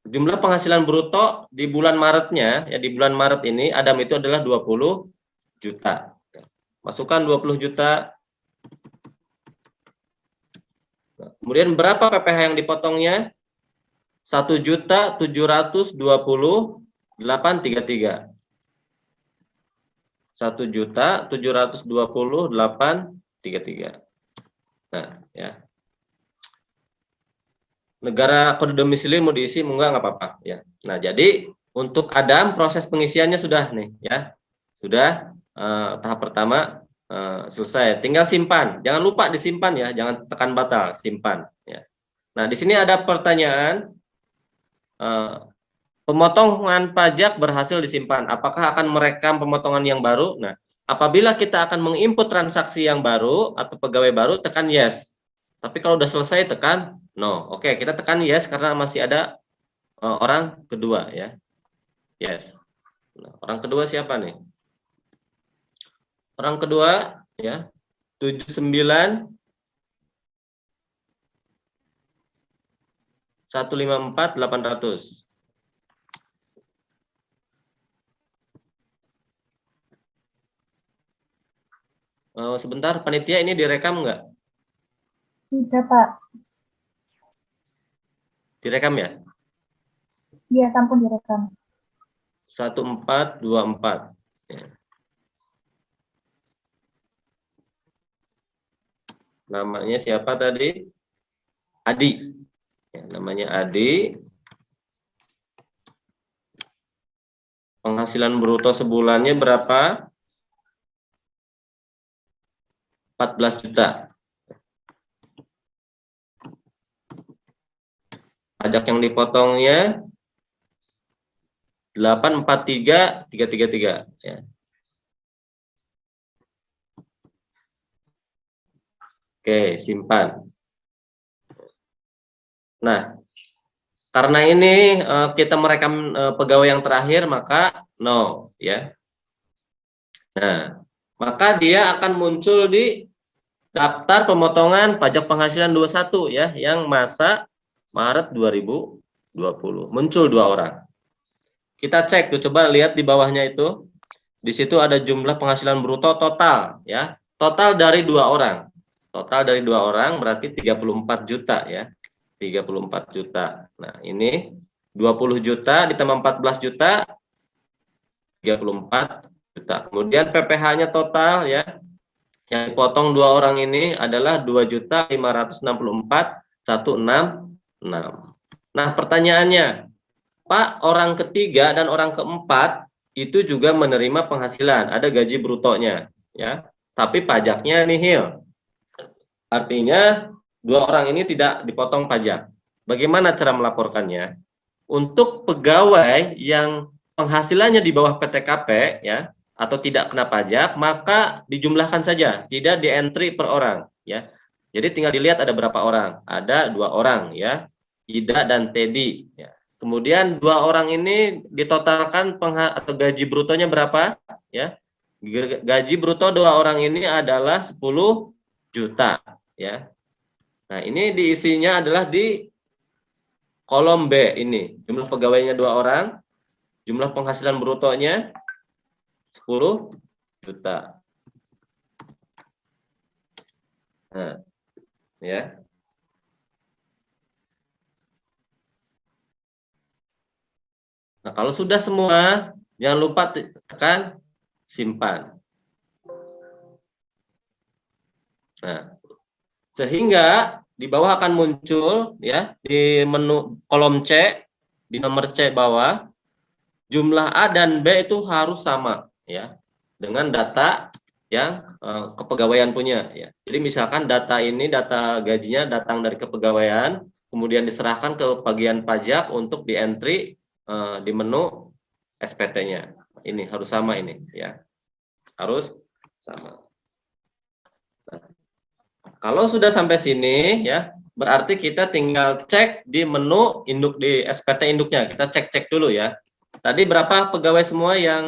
Jumlah penghasilan bruto di bulan Maretnya ya, di bulan Maret ini Adam itu adalah 20 juta. Masukkan 20 juta. Kemudian berapa PPh yang dipotongnya? 1.720.833. 1.720.833. Nah, ya. Negara kode domisili mau diisi enggak apa-apa ya. Nah, jadi untuk Adam proses pengisiannya sudah nih ya. Sudah tahap pertama selesai. Tinggal simpan. Jangan lupa disimpan ya, jangan tekan batal, simpan ya. Nah, di sini ada pertanyaan pemotongan pajak berhasil disimpan. Apakah akan merekam pemotongan yang baru? Nah, apabila kita akan menginput transaksi yang baru atau pegawai baru, tekan yes. Tapi kalau udah selesai tekan no. Oke, kita tekan yes karena masih ada orang kedua ya. Yes. Nah, orang kedua siapa nih? Orang kedua ya 79 154 800. Sebentar, panitia ini direkam nggak? Tidak, Pak. Direkam ya? Iya, sampun direkam. Namanya siapa tadi? Adi. Ya, namanya Adi. Penghasilan bruto sebulannya berapa? 14 juta. Pajak yang dipotongnya 843.333 ya. Oke, simpan. Nah, karena ini kita merekam pegawai yang terakhir, maka no ya. Nah, maka dia akan muncul di daftar pemotongan pajak penghasilan 21 ya, yang masa Maret 2020. Muncul 2 orang. Kita cek tuh, coba lihat di bawahnya itu. Di situ ada jumlah penghasilan bruto total ya. Total dari 2 orang. Total dari 2 orang berarti 34 juta ya. 34 juta. Nah, ini 20 juta ditambah 14 juta 34 juta. Kemudian PPh-nya total ya. Yang dipotong 2 orang ini adalah 2.564.166. Nah, pertanyaannya, Pak, orang ketiga dan orang keempat itu juga menerima penghasilan, ada gaji brutonya ya. Tapi pajaknya nihil. Artinya 2 orang ini tidak dipotong pajak. Bagaimana cara melaporkannya? Untuk pegawai yang penghasilannya di bawah PTKP ya, atau tidak kena pajak, maka dijumlahkan saja, tidak di entry per orang ya. Jadi tinggal dilihat ada berapa orang. Ada 2 orang ya, Ida dan Teddy ya. Kemudian 2 orang ini ditotalkan atau gaji brutonya berapa ya. Gaji bruto 2 orang ini adalah 10 juta ya. Nah, ini diisinya adalah di kolom B ini. Jumlah pegawainya 2 orang, jumlah penghasilan brutonya 10 juta. Nah, ya. Nah, kalau sudah semua, jangan lupa tekan simpan. Nah, sehingga di bawah akan muncul ya, di menu kolom C, di nomor C bawah, jumlah A dan B itu harus sama ya, dengan data yang kepegawaian punya ya. Jadi misalkan data ini, data gajinya datang dari kepegawaian, kemudian diserahkan ke bagian pajak untuk di entry di menu SPT-nya. Ini harus sama ini ya. Harus sama. Nah, kalau sudah sampai sini ya, berarti kita tinggal cek di menu induk, di SPT induknya. Kita cek dulu ya. Tadi berapa pegawai semua yang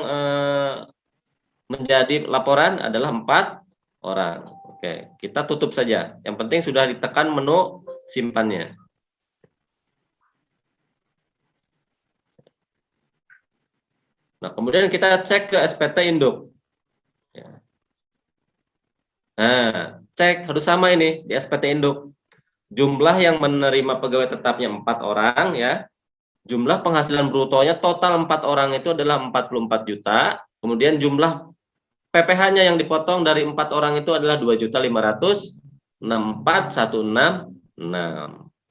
menjadi laporan? Adalah 4 orang. Oke, kita tutup saja. Yang penting sudah ditekan menu simpannya. Nah, kemudian kita cek ke SPT induk. Ya. Nah, cek harus sama ini di SPT induk. Jumlah yang menerima pegawai tetapnya 4 orang ya. Jumlah penghasilan brutonya total 4 orang itu adalah 44 juta. Kemudian jumlah PPh-nya yang dipotong dari 4 orang itu adalah 2.564.166.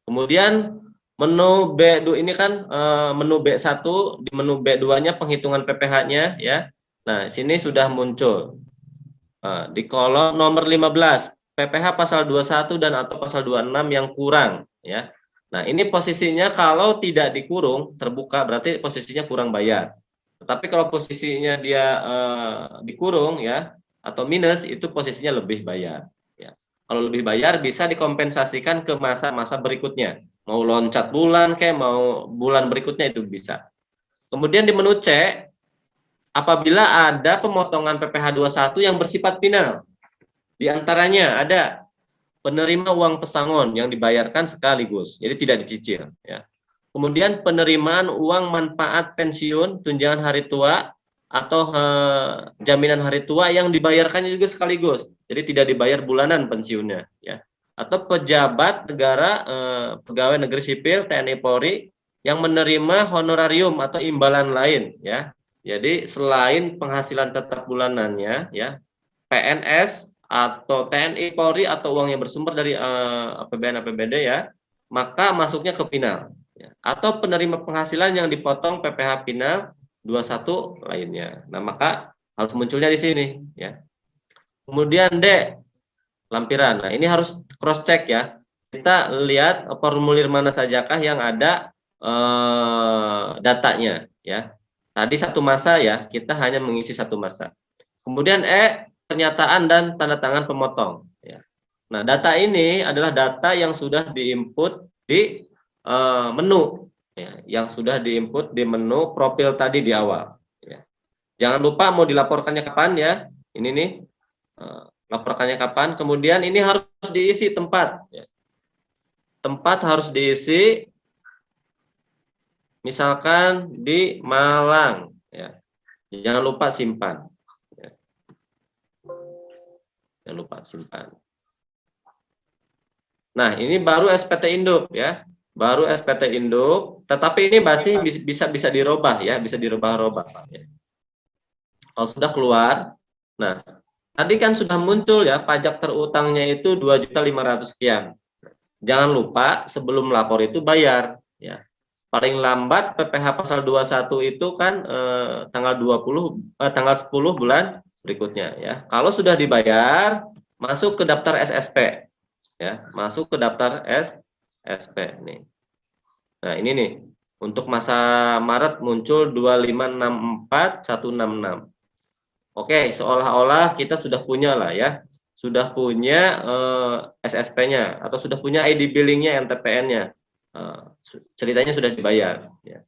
Kemudian menu B2 ini kan menu B1, di menu B2-nya penghitungan PPh-nya ya. Nah, sini sudah muncul. Di kolom nomor 15, PPh pasal 21 dan atau pasal 26 yang kurang ya. Nah, ini posisinya kalau tidak dikurung terbuka berarti posisinya kurang bayar. Tetapi kalau posisinya dia dikurung ya atau minus, itu posisinya lebih bayar ya. Kalau lebih bayar bisa dikompensasikan ke masa-masa berikutnya. Mau loncat bulan kayak mau bulan berikutnya itu bisa. Kemudian di menu C, apabila ada pemotongan PPh 21 yang bersifat final. Di antaranya ada penerima uang pesangon yang dibayarkan sekaligus, jadi tidak dicicil ya. Kemudian penerimaan uang manfaat pensiun, tunjangan hari tua atau jaminan hari tua yang dibayarkannya juga sekaligus. Jadi tidak dibayar bulanan pensiunnya ya. Atau pejabat negara, pegawai negeri sipil, TNI Polri yang menerima honorarium atau imbalan lain ya. Jadi selain penghasilan tetap bulanannya ya, PNS atau TNI, Polri, atau uang yang bersumber dari APBN APBD ya, maka masuknya ke final. Ya. Atau penerima penghasilan yang dipotong PPh final 21 lainnya. Nah, maka harus munculnya di sini ya. Kemudian D, lampiran. Nah, ini harus cross check ya. Kita lihat formulir mana sajakah yang ada datanya ya. Tadi satu masa ya, kita hanya mengisi satu masa. Kemudian E, pernyataan dan tanda tangan pemotong ya. Nah, data ini adalah data yang sudah diinput di menu ya, yang sudah diinput di menu profil tadi di awal ya. Jangan lupa mau dilaporkannya kapan ya. Ini nih laporkannya kapan. Kemudian ini harus diisi tempat ya. Tempat harus diisi misalkan di Malang ya. Jangan lupa simpan. Jangan lupa simpan. Nah, ini baru SPT induk ya. Baru SPT induk, tetapi ini masih bisa dirubah ya, bisa dirubah-rubah ya. Kalau sudah keluar, nah, tadi kan sudah muncul ya pajak terutangnya itu 2.500.000 sekian. Jangan lupa sebelum lapor itu bayar ya. Paling lambat PPh pasal 21 itu kan tanggal 10 bulan berikutnya ya. Kalau sudah dibayar, masuk ke daftar SSP ya, masuk ke daftar SSP nih. Nah, ini nih untuk masa Maret muncul 2564.166. Oke, seolah-olah kita sudah punya lah ya, sudah punya SSP-nya atau sudah punya ID billing-nya, NTPN-nya. Ceritanya sudah dibayar ya.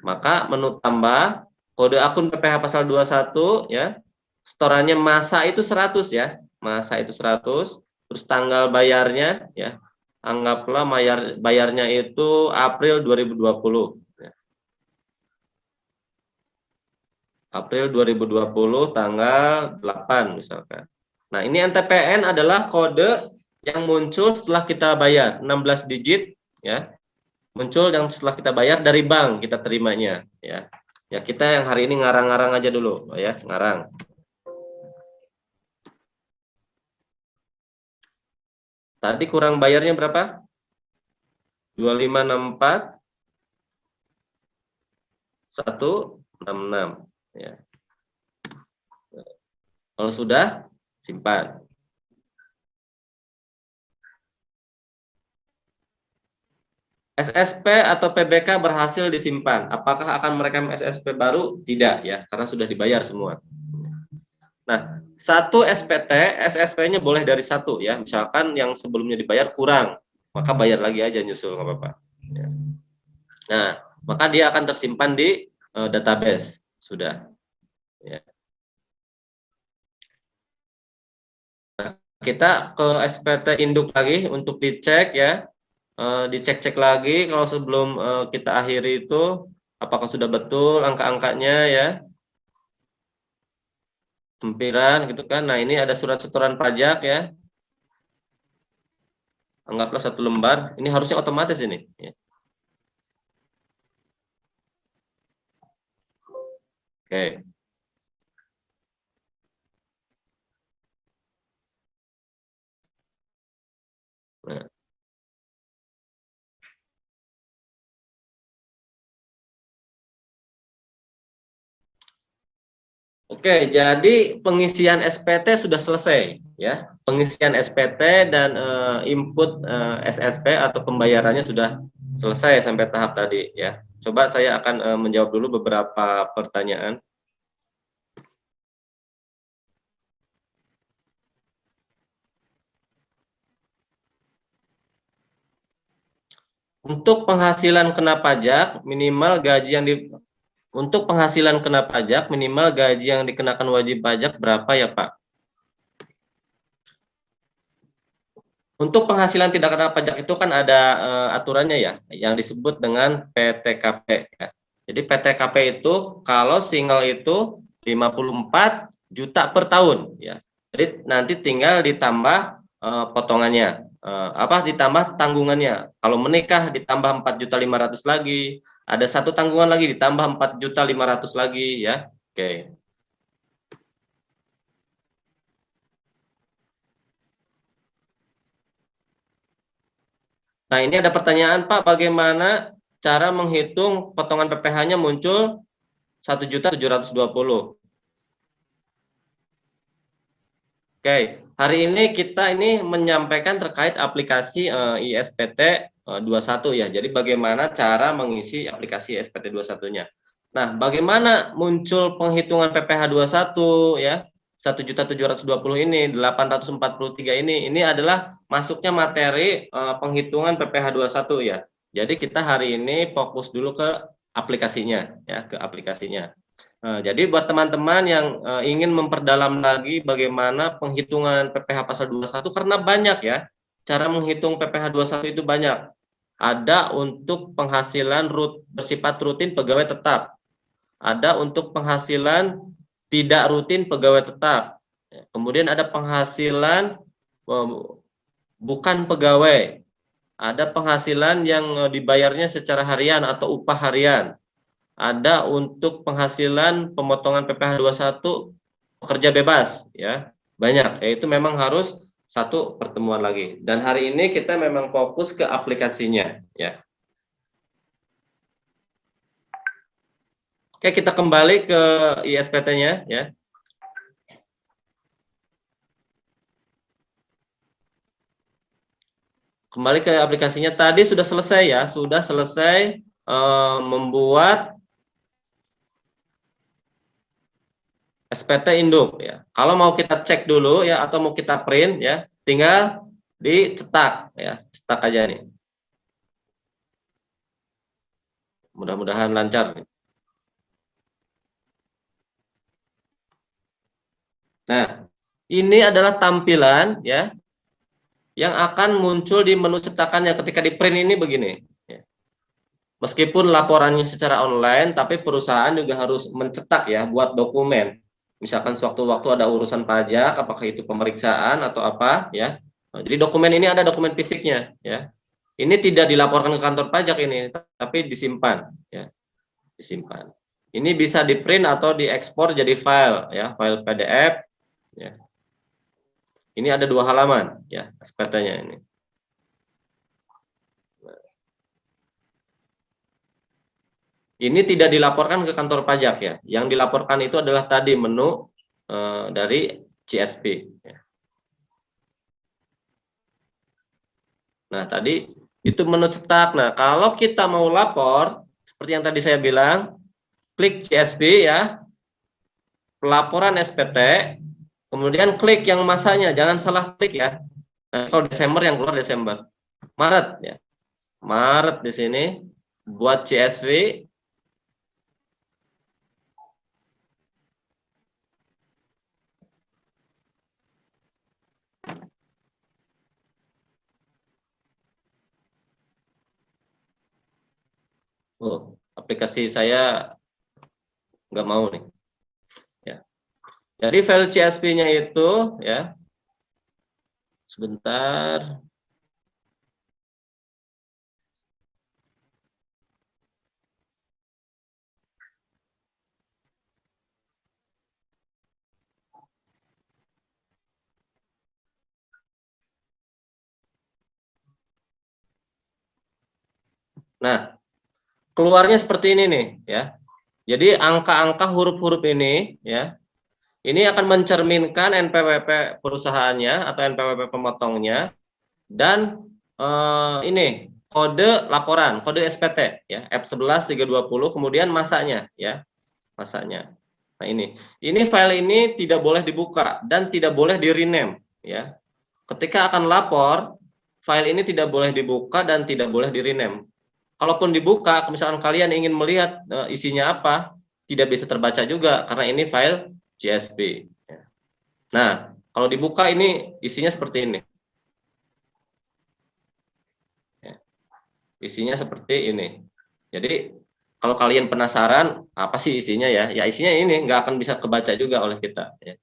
Maka menu tambah kode akun PPh pasal 21 ya. Setorannya masa itu 100 ya. Masa itu 100, terus tanggal bayarnya ya. Anggaplah bayarnya itu April 2020 ya. April 2020 tanggal 8 misalkan. Nah, ini NTPN adalah kode yang muncul setelah kita bayar 16 digit ya. Muncul yang setelah kita bayar dari bank kita terimanya ya. Ya, kita yang hari ini ngarang-ngarang aja dulu ya, ngarang. Tadi kurang bayarnya berapa? 2564 166 ya. Kalau sudah simpan. SSP atau PBK berhasil disimpan. Apakah akan merekam SSP baru? Tidak ya, karena sudah dibayar semua. Nah, satu SPT, SSP-nya boleh dari satu ya. Misalkan yang sebelumnya dibayar kurang, maka bayar lagi aja nyusul nggak apa-apa. Ya. Nah, maka dia akan tersimpan di database sudah. Ya. Nah, kita ke SPT induk lagi untuk dicek ya. Dicek-cek lagi kalau sebelum kita akhiri itu apakah sudah betul angka-angkanya ya, lempiran gitu kan. Nah, ini ada surat setoran pajak ya, anggaplah 1 lembar, ini harusnya otomatis ini ya. Oke. Nah. Oke, jadi pengisian SPT sudah selesai ya. Pengisian SPT dan input SSP atau pembayarannya sudah selesai sampai tahap tadi ya. Coba saya akan menjawab dulu beberapa pertanyaan. Untuk penghasilan kena pajak minimal gaji yang untuk penghasilan kena pajak minimal gaji yang dikenakan wajib pajak berapa ya Pak? Untuk penghasilan tidak kena pajak itu kan ada aturannya ya, yang disebut dengan PTKP ya. Jadi PTKP itu kalau single itu 54 juta per tahun ya. Jadi nanti tinggal ditambah potongannya, ditambah tanggungannya. Kalau menikah ditambah 4.500.000 lagi, ada satu tanggungan lagi ditambah 4.500.000 lagi ya. Oke. Nah, ini ada pertanyaan, Pak, bagaimana cara menghitung potongan PPh-nya muncul 1.720.000. Oke, hari ini kita ini menyampaikan terkait aplikasi ISPT 21 ya. Jadi bagaimana cara mengisi aplikasi ISPT 21-nya. Nah, bagaimana muncul penghitungan PPh 21 ya? 1.720 ini, 843 ini adalah masuknya materi penghitungan PPh 21 ya. Jadi kita hari ini fokus dulu ke aplikasinya ya, ke aplikasinya. Nah, jadi buat teman-teman yang ingin memperdalam lagi bagaimana penghitungan PPh pasal 21 karena banyak ya. Cara menghitung PPh 21 itu banyak. Ada untuk penghasilan bersifat rutin pegawai tetap. Ada untuk penghasilan tidak rutin pegawai tetap. Kemudian ada penghasilan bukan pegawai. Ada penghasilan yang dibayarnya secara harian atau upah harian. Ada untuk penghasilan pemotongan PPh 21 pekerja bebas ya. Banyak, yaitu memang harus satu pertemuan lagi. Dan hari ini kita memang fokus ke aplikasinya ya. Oke, kita kembali ke ISPT-nya ya. Kembali ke aplikasinya. Tadi sudah selesai ya, sudah selesai membuat SPT induk ya. Kalau mau kita cek dulu ya atau mau kita print ya, tinggal dicetak ya, cetak aja nih. Mudah-mudahan lancar. Nah, ini adalah tampilan ya yang akan muncul di menu cetakannya ketika di print ini begini. Ya. Meskipun laporannya secara online, tapi perusahaan juga harus mencetak ya buat dokumen. Misalkan sewaktu-waktu ada urusan pajak, apakah itu pemeriksaan atau apa ya. Nah, jadi dokumen ini ada dokumen fisiknya ya. Ini tidak dilaporkan ke kantor pajak ini, tapi disimpan ya, disimpan. Ini bisa di print atau diekspor jadi file ya, file PDF ya. Ini ada 2 halaman ya SPT-nya ini. Ini tidak dilaporkan ke kantor pajak ya. Yang dilaporkan itu adalah tadi menu dari CSP. Ya. Nah tadi itu menu cetak. Nah kalau kita mau lapor, seperti yang tadi saya bilang, klik CSP ya, pelaporan SPT, kemudian klik yang masanya, jangan salah klik ya. Nah, kalau Desember yang keluar Desember, Maret ya, Maret di sini buat CSV. Oh, aplikasi saya nggak mau nih. Ya. Jadi file CSV-nya itu ya, sebentar. Nah, keluarnya seperti ini nih ya. Jadi angka-angka huruf-huruf ini ya, ini akan mencerminkan NPWP perusahaannya atau NPWP pemotongnya dan ini kode laporan, kode SPT ya, F11 320, kemudian masanya ya, masanya. Nah, ini file ini tidak boleh dibuka dan tidak boleh di-rename ya. Ketika akan lapor, file ini tidak boleh dibuka dan tidak boleh di-rename. Kalaupun dibuka, misalkan kalian ingin melihat isinya apa, tidak bisa terbaca juga karena ini file CSV. Nah, kalau dibuka ini isinya seperti ini. Isinya seperti ini. Jadi kalau kalian penasaran apa sih isinya ya, ya isinya ini nggak akan bisa kebaca juga oleh kita. Ya.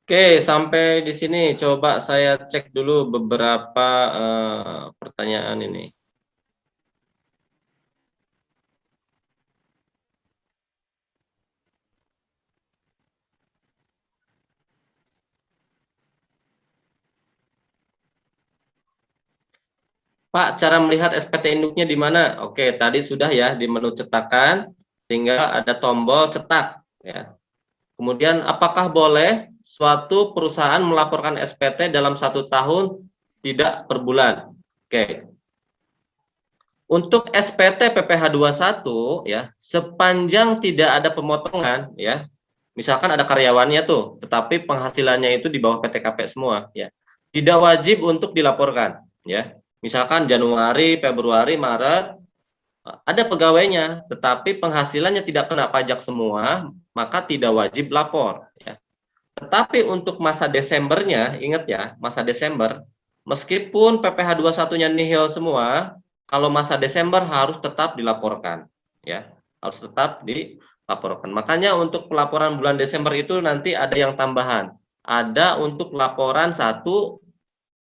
Oke, sampai di sini coba saya cek dulu beberapa pertanyaan ini. Pak, cara melihat SPT induknya di mana? Oke, tadi sudah ya di menu cetakan, tinggal ada tombol cetak. Ya. Kemudian, apakah boleh suatu perusahaan melaporkan SPT dalam 1 tahun, tidak per bulan? Oke. Untuk SPT PPh 21 ya, sepanjang tidak ada pemotongan ya, misalkan ada karyawannya tuh, tetapi penghasilannya itu di bawah PTKP semua ya, tidak wajib untuk dilaporkan ya. Misalkan Januari, Februari, Maret ada pegawainya, tetapi penghasilannya tidak kena pajak semua, maka tidak wajib lapor ya. Tetapi untuk masa Desembernya, ingat ya, masa Desember, meskipun PPh 21-nya nihil semua, kalau masa Desember harus tetap dilaporkan ya, harus tetap dilaporkan. Makanya untuk pelaporan bulan Desember itu nanti ada yang tambahan, ada untuk laporan 1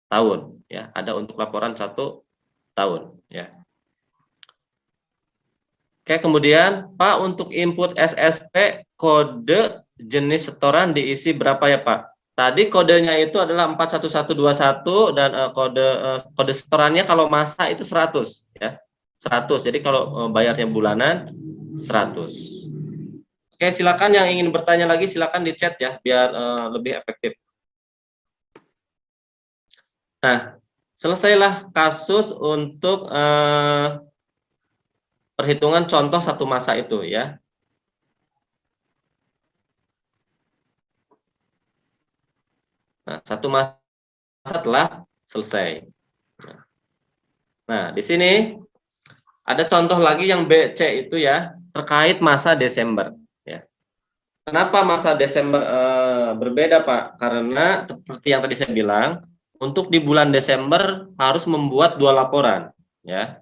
tahun ya, ada untuk laporan 1 tahun ya. Oke, kemudian Pak, untuk input SSP kode jenis setoran diisi berapa ya Pak? Tadi kodenya itu adalah 41121 dan kode setorannya kalau masa itu 100 ya. 100. Jadi kalau bayarnya bulanan 100. Oke, silakan yang ingin bertanya lagi silakan di chat ya biar lebih efektif. Nah, selesailah kasus untuk perhitungan contoh satu masa itu ya. Nah, satu masa telah selesai. Nah, di sini ada contoh lagi yang BC itu ya, terkait masa Desember ya. Kenapa masa Desember berbeda Pak? Karena seperti yang tadi saya bilang, untuk di bulan Desember harus membuat 2 laporan ya.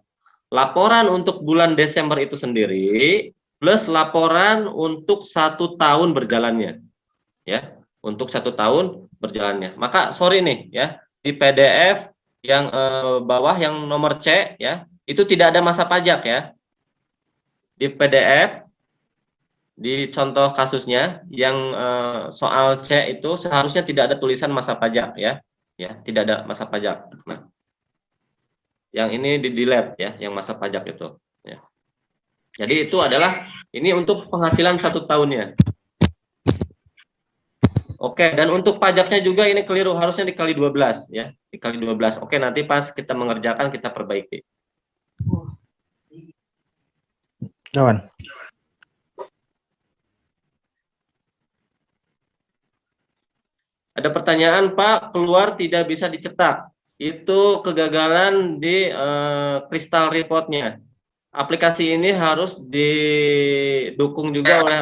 Laporan untuk bulan Desember itu sendiri plus laporan untuk 1 tahun berjalannya ya, untuk 1 tahun berjalannya. Maka sorry nih ya, di PDF yang bawah yang nomor C ya, itu tidak ada masa pajak ya. Di PDF di contoh kasusnya yang soal C itu seharusnya tidak ada tulisan masa pajak ya. Ya, tidak ada masa pajak. Nah, yang ini di delete ya, yang masa pajak itu ya. Jadi itu adalah ini untuk penghasilan 1 tahunnya. Oke, dan untuk pajaknya juga ini keliru, harusnya dikali 12 ya, dikali 12. Oke, nanti pas kita mengerjakan kita perbaiki. Kawan. Ada pertanyaan, Pak, keluar tidak bisa dicetak. Itu kegagalan di kristal reportnya. Aplikasi ini harus didukung juga oleh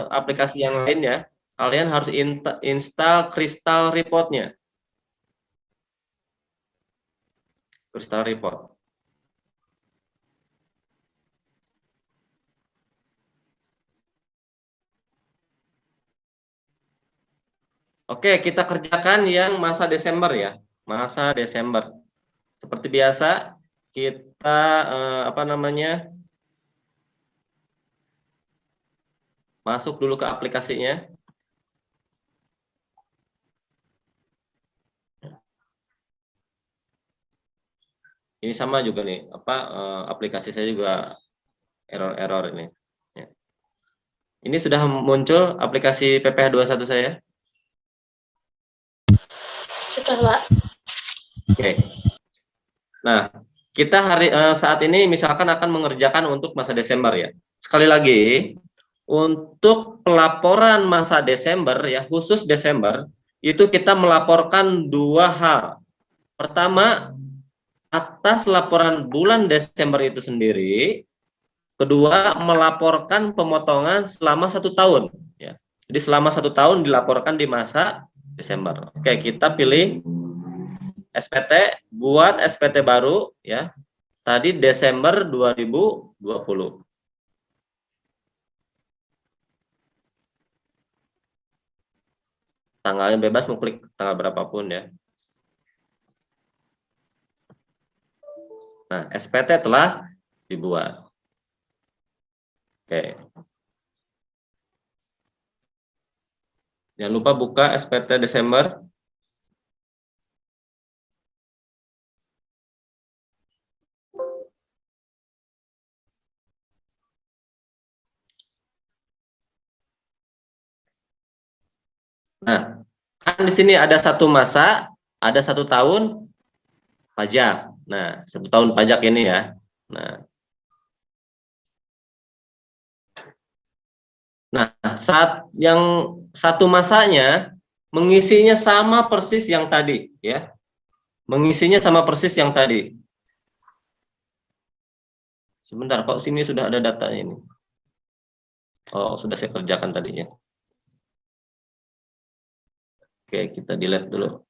aplikasi yang lain ya. Kalian harus install kristal reportnya. Kristal report. Oke, kita kerjakan yang masa Desember ya. Masa Desember. Seperti biasa, kita masuk dulu ke aplikasinya. Ini sama juga nih, aplikasi saya juga error ini. Ya. Ini sudah muncul aplikasi PPh 21 saya? Sudah, Pak. Oke. Nah, kita saat ini misalkan akan mengerjakan untuk masa Desember ya. Sekali lagi, untuk pelaporan masa Desember ya, khusus Desember, itu kita melaporkan 2 hal. Pertama, atas laporan bulan Desember itu sendiri. Kedua, melaporkan pemotongan selama 1 tahun. Ya. Jadi selama 1 tahun dilaporkan di masa Desember. Oke, kita pilih SPT, buat SPT baru ya. Tadi Desember 2020. Tanggalnya bebas mau klik tanggal berapapun ya. Nah, SPT telah dibuat. Oke. Jangan lupa buka SPT Desember. Nah, kan di sini ada 1 masa, ada 1 tahun pajak. Nah, 1 tahun pajak ini ya. Nah, saat yang 1 masanya mengisinya sama persis yang tadi, ya. Mengisinya sama persis yang tadi. Sebentar, kok sini sudah ada datanya ini. Oh, sudah saya kerjakan tadinya. Oke, kita delete dulu.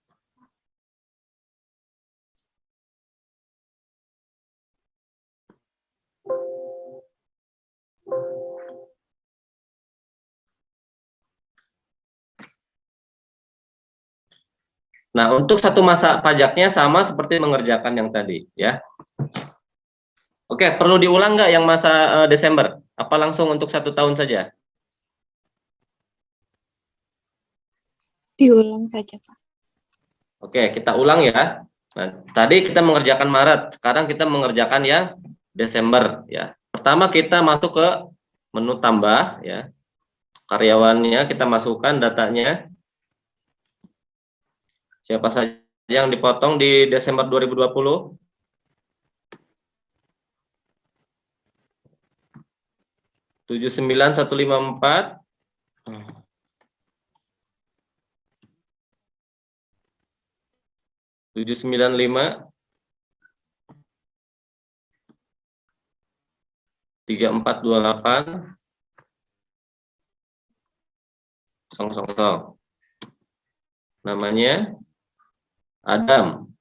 Nah, untuk 1 masa pajaknya sama seperti mengerjakan yang tadi, ya. Oke, perlu diulang nggak yang masa Desember? Apa langsung untuk 1 tahun saja? Diulang saja, Pak. Oke, kita ulang ya. Nah, tadi kita mengerjakan Maret, sekarang kita mengerjakan yang Desember, ya. Pertama kita masuk ke menu tambah, ya. Karyawannya kita masukkan datanya. Siapa saja yang dipotong di Desember 2020? Tujuh sembilan satu lima empat. 795 3428 000. Namanya Adam.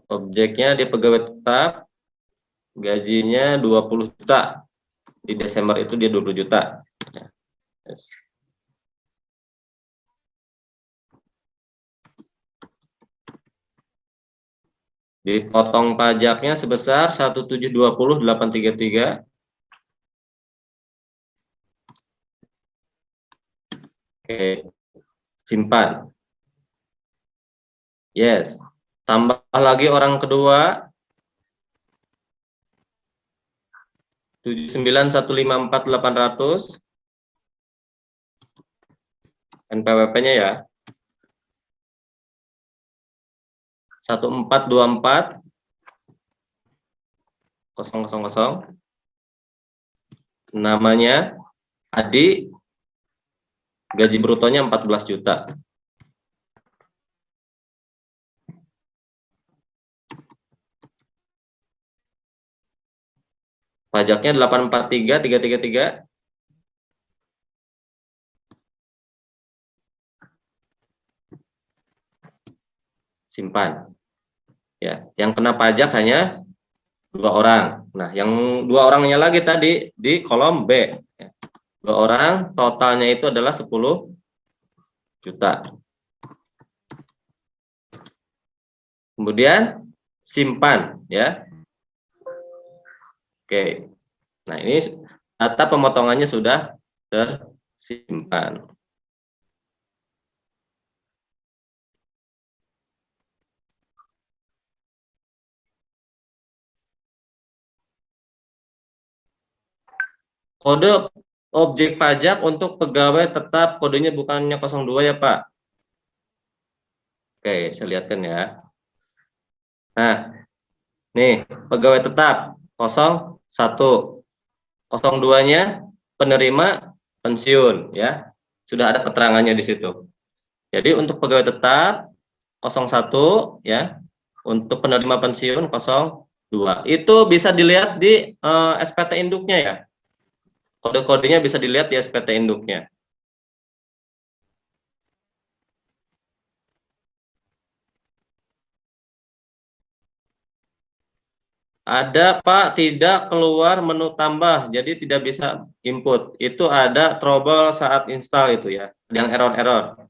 Objeknya dia pegawai tetap, gajinya 20 juta. Di Desember itu dia 20 juta. Yes. Dipotong pajaknya sebesar 1720833. Oke, simpan. Yes. Tambah lagi orang kedua 79154.800 NPWP-nya ya. 1424 000. Namanya Adi, gaji brutonya 14 juta. Pajaknya 843333. Simpan. Ya, yang kena pajak hanya 2 orang. Nah, yang 2 orangnya lagi tadi di kolom B. 2 orang, totalnya itu adalah 10 juta. Kemudian simpan, ya. Oke. Nah, ini data pemotongannya sudah tersimpan. Kode objek pajak untuk pegawai tetap, kodenya bukannya 02 ya, Pak. Oke, saya lihatkan ya. Nah, nih, pegawai tetap 01. 02-nya penerima pensiun, ya. Sudah ada keterangannya di situ. Jadi untuk pegawai tetap 01, ya. Untuk penerima pensiun 02. Itu bisa dilihat di SPT induknya ya. Kode-kodenya bisa dilihat di SPT induknya. Ada Pak, tidak keluar menu tambah, jadi tidak bisa input. Itu ada trouble saat install itu ya, yang error-error.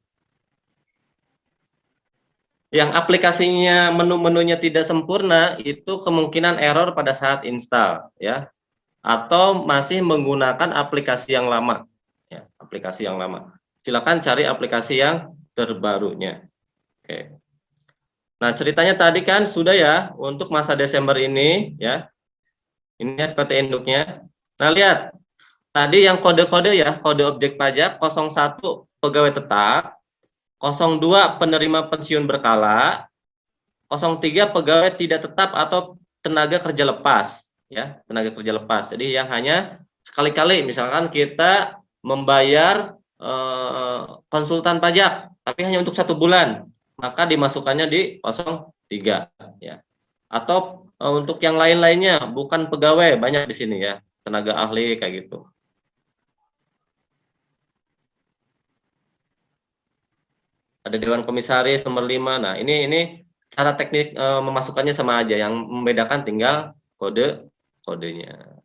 Yang aplikasinya menu-menunya tidak sempurna, itu kemungkinan error pada saat install ya, atau masih menggunakan aplikasi yang lama ya, aplikasi yang lama. Silakan cari aplikasi yang terbarunya. Oke. Nah, ceritanya tadi kan sudah ya untuk masa Desember ini ya. Ini SPT induknya. Nah, lihat. Tadi yang kode-kode ya, kode objek pajak 01 pegawai tetap, 02 penerima pensiun berkala, 03 pegawai tidak tetap atau tenaga kerja lepas ya, tenaga kerja lepas. Jadi yang hanya sekali-kali misalkan kita membayar konsultan pajak tapi hanya untuk 1 bulan, maka dimasukkannya di 03 ya. Atau untuk yang lain-lainnya bukan pegawai, banyak di sini ya, tenaga ahli kayak gitu. Ada dewan komisaris nomor 5. Nah, ini cara teknik memasukkannya sama aja, yang membedakan tinggal kodenya.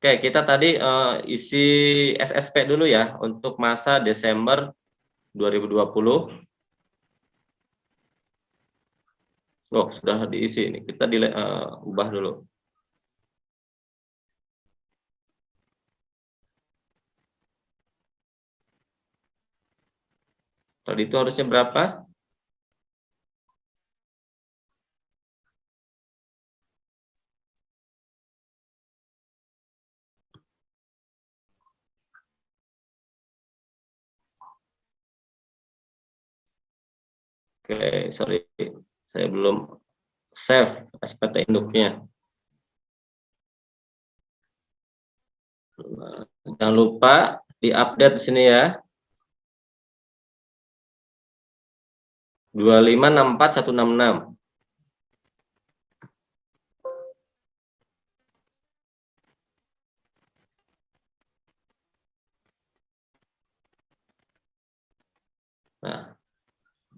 Oke, kita tadi isi SSP dulu ya untuk masa Desember 2020. Oh, sudah diisi ini. Kita ubah dulu. Tadi itu harusnya berapa? Oke, sorry. Saya belum save SPT induknya. Nah, jangan lupa diupdate di sini ya. 2564166. Nah,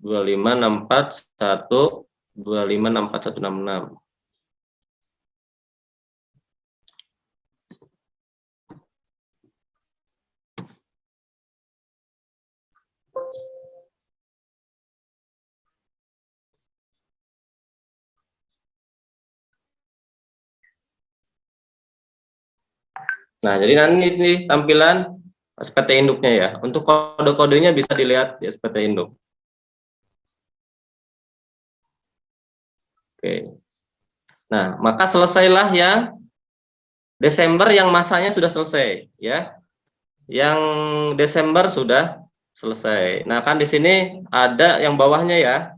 2564166. Nah, jadi nanti ini tampilan SPT induknya ya. Untuk kode-kodenya bisa dilihat di SPT induk. Oke. Nah, maka selesailah yang Desember yang masanya sudah selesai ya. Yang Desember sudah selesai. Nah, kan di sini ada yang bawahnya ya.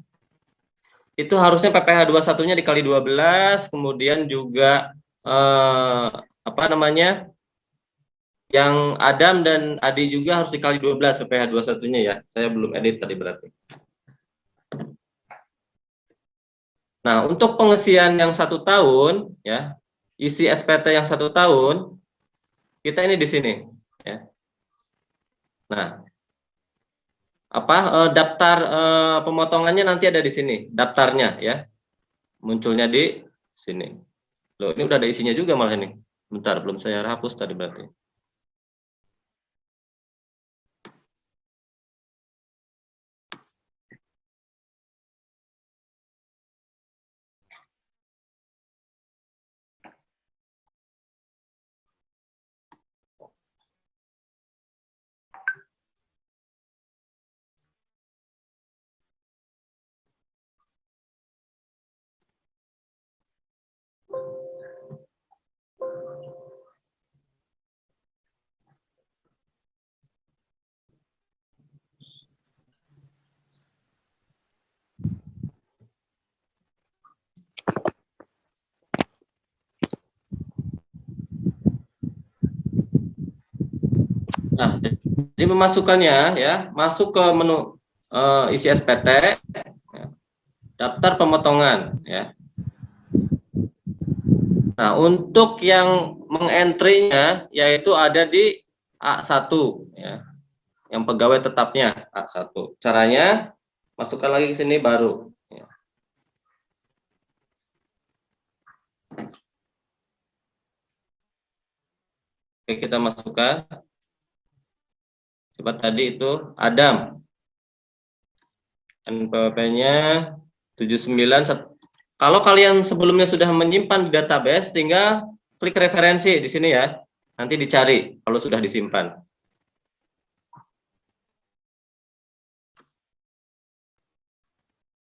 Itu harusnya PPh 21-nya dikali 12, kemudian juga apa namanya? Yang Adam dan Adi juga harus dikali 12 PPh 21-nya ya. Saya belum edit tadi berarti. Nah, untuk pengisian yang 1 tahun ya, isi SPT yang 1 tahun, kita ini di sini ya. Nah, daftar pemotongannya nanti ada di sini, daftarnya ya. Munculnya di sini. Loh, ini udah ada isinya juga malah ini. Bentar, belum saya hapus tadi berarti. Nah, jadi memasukkannya ya, masuk ke menu isi SPT, ya, daftar pemotongan ya. Nah, untuk yang mengentry-nya yaitu ada di A1 ya. Yang pegawai tetapnya A1. Caranya masukkan lagi ke sini baru ya. Oke, kita masukkan. Coba tadi itu Adam. NPWP-nya 79. Kalau kalian sebelumnya sudah menyimpan di database, tinggal klik referensi di sini ya. Nanti dicari kalau sudah disimpan.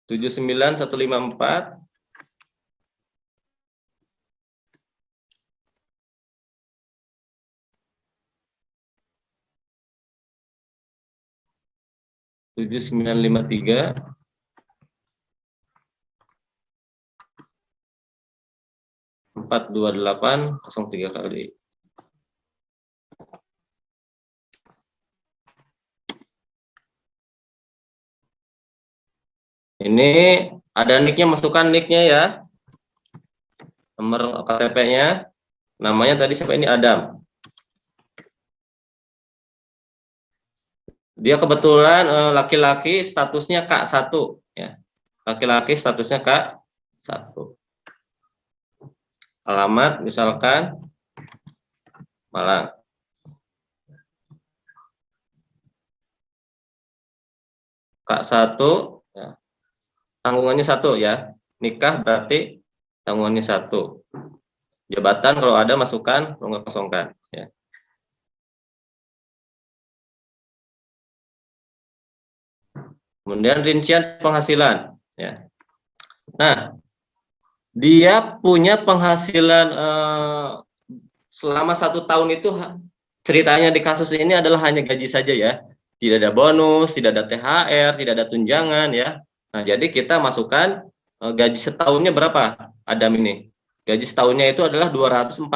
Tujuh sembilan satu lima empat. Tujuh sembilan lima tiga. 42803 kali. Ini ada nicknya, masukkan nicknya ya. Nomor KTP-nya. Namanya tadi siapa ini? Adam. Dia kebetulan laki-laki, statusnya K1 ya. Laki-laki statusnya K1. Alamat misalkan Malang. K1 ya. Tanggungannya 1 ya. Nikah berarti tanggungannya 1. Jabatan kalau ada masukkan, kalau nggak kosongkan ya. Kemudian rincian penghasilan ya. Nah, dia punya penghasilan selama 1 tahun itu, ceritanya di kasus ini adalah hanya gaji saja ya. Tidak ada bonus, tidak ada THR, tidak ada tunjangan ya. Nah, jadi kita masukkan gaji setahunnya berapa Adam ini. Gaji setahunnya itu adalah 240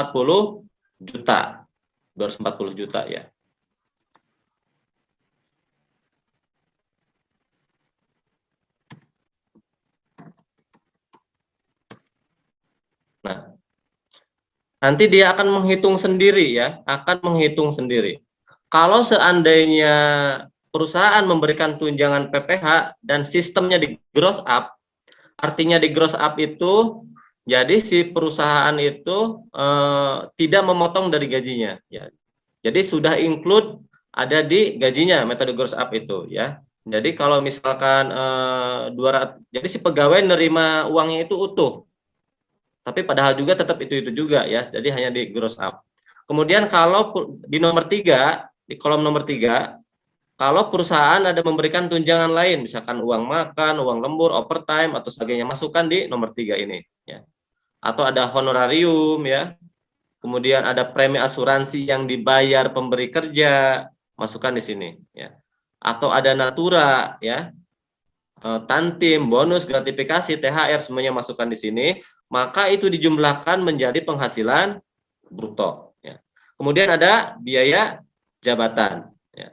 juta. 240 juta ya. Nah, nanti dia akan menghitung sendiri ya, akan menghitung sendiri. Kalau seandainya perusahaan memberikan tunjangan PPh dan sistemnya di gross up, artinya di gross up itu jadi si perusahaan itu tidak memotong dari gajinya ya. Jadi sudah include ada di gajinya metode gross up itu ya. Jadi kalau misalkan 200, jadi si pegawai nerima uangnya itu utuh. Tapi padahal juga tetap itu juga ya. Jadi hanya di gross up. Kemudian kalau di nomor 3, di kolom nomor 3, kalau perusahaan ada memberikan tunjangan lain, misalkan uang makan, uang lembur, overtime atau sebagainya, masukkan di nomor 3 ini ya. Atau ada honorarium ya. Kemudian ada premi asuransi yang dibayar pemberi kerja, masukkan di sini ya. Atau ada natura ya. Tantim, bonus, gratifikasi, THR semuanya masukkan di sini, maka itu dijumlahkan menjadi penghasilan bruto ya. Kemudian ada biaya jabatan ya.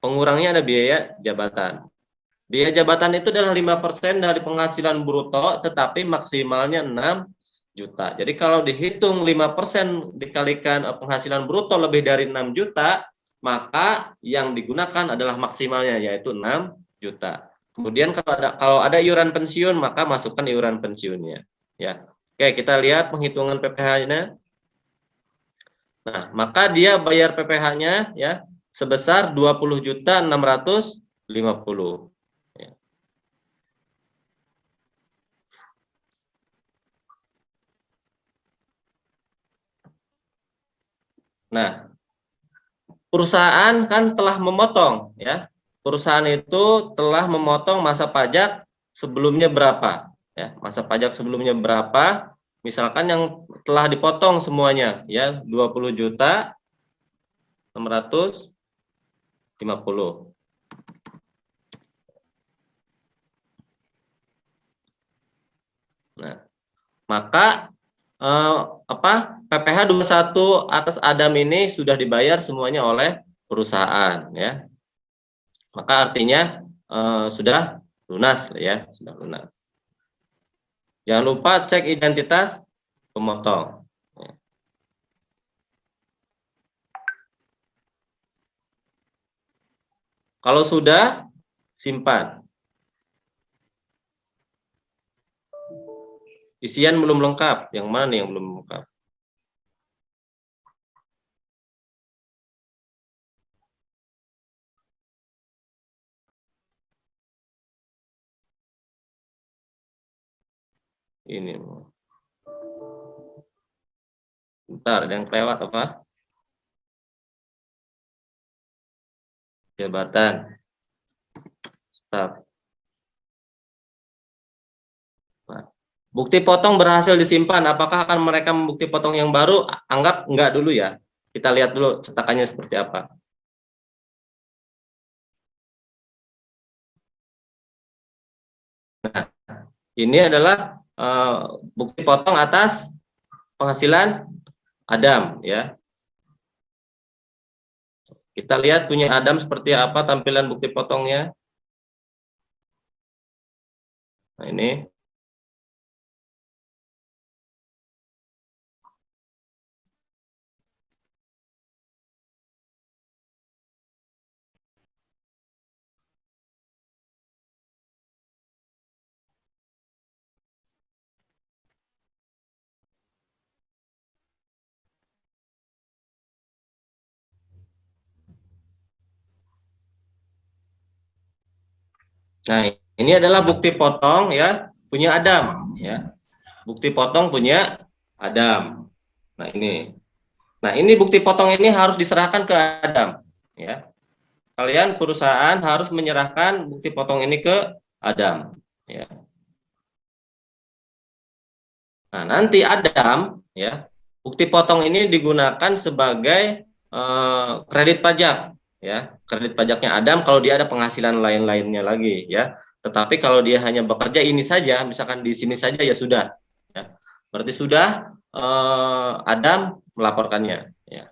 Pengurangnya ada biaya jabatan. Biaya jabatan itu adalah 5% dari penghasilan bruto, tetapi maksimalnya 6 juta. Jadi kalau dihitung 5% dikalikan penghasilan bruto lebih dari 6 juta, maka yang digunakan adalah maksimalnya yaitu 6 juta. Kemudian kalau ada iuran pensiun, maka masukkan iuran pensiunnya ya. Oke, kita lihat penghitungan PPh-nya. Nah, maka dia bayar PPh-nya ya sebesar 20.650 ya. Nah, perusahaan kan telah memotong ya. Perusahaan itu telah memotong masa pajak sebelumnya berapa ya. Masa pajak sebelumnya berapa? Misalkan yang telah dipotong semuanya ya 20.650. Nah, maka PPh 21 atas Adam ini sudah dibayar semuanya oleh perusahaan ya. Maka artinya sudah lunas ya, sudah lunas. Jangan lupa cek identitas pemotong. Ya. Kalau sudah, simpan. Isian belum lengkap. Yang mana nih yang belum lengkap? Ini. Bentar, ada yang lewat apa? Jabatan. Staf. Bukti potong berhasil disimpan. Apakah akan mereka membukti potong yang baru? Anggap enggak dulu ya. Kita lihat dulu cetakannya seperti apa. Nah, ini adalah bukti potong atas penghasilan Adam ya. Kita lihat punya Adam seperti apa tampilan bukti potongnya. Nah, ini. Nah, ini adalah bukti potong ya, punya Adam ya. Bukti potong punya Adam. Nah, ini. Nah, ini bukti potong ini harus diserahkan ke Adam ya. Kalian perusahaan harus menyerahkan bukti potong ini ke Adam ya. Nah, nanti Adam ya, bukti potong ini digunakan sebagai kredit pajak ya. Kredit pajaknya Adam kalau dia ada penghasilan lain-lainnya lagi ya. Tetapi kalau dia hanya bekerja ini saja, misalkan di sini saja ya sudah ya. Berarti sudah Adam melaporkannya ya.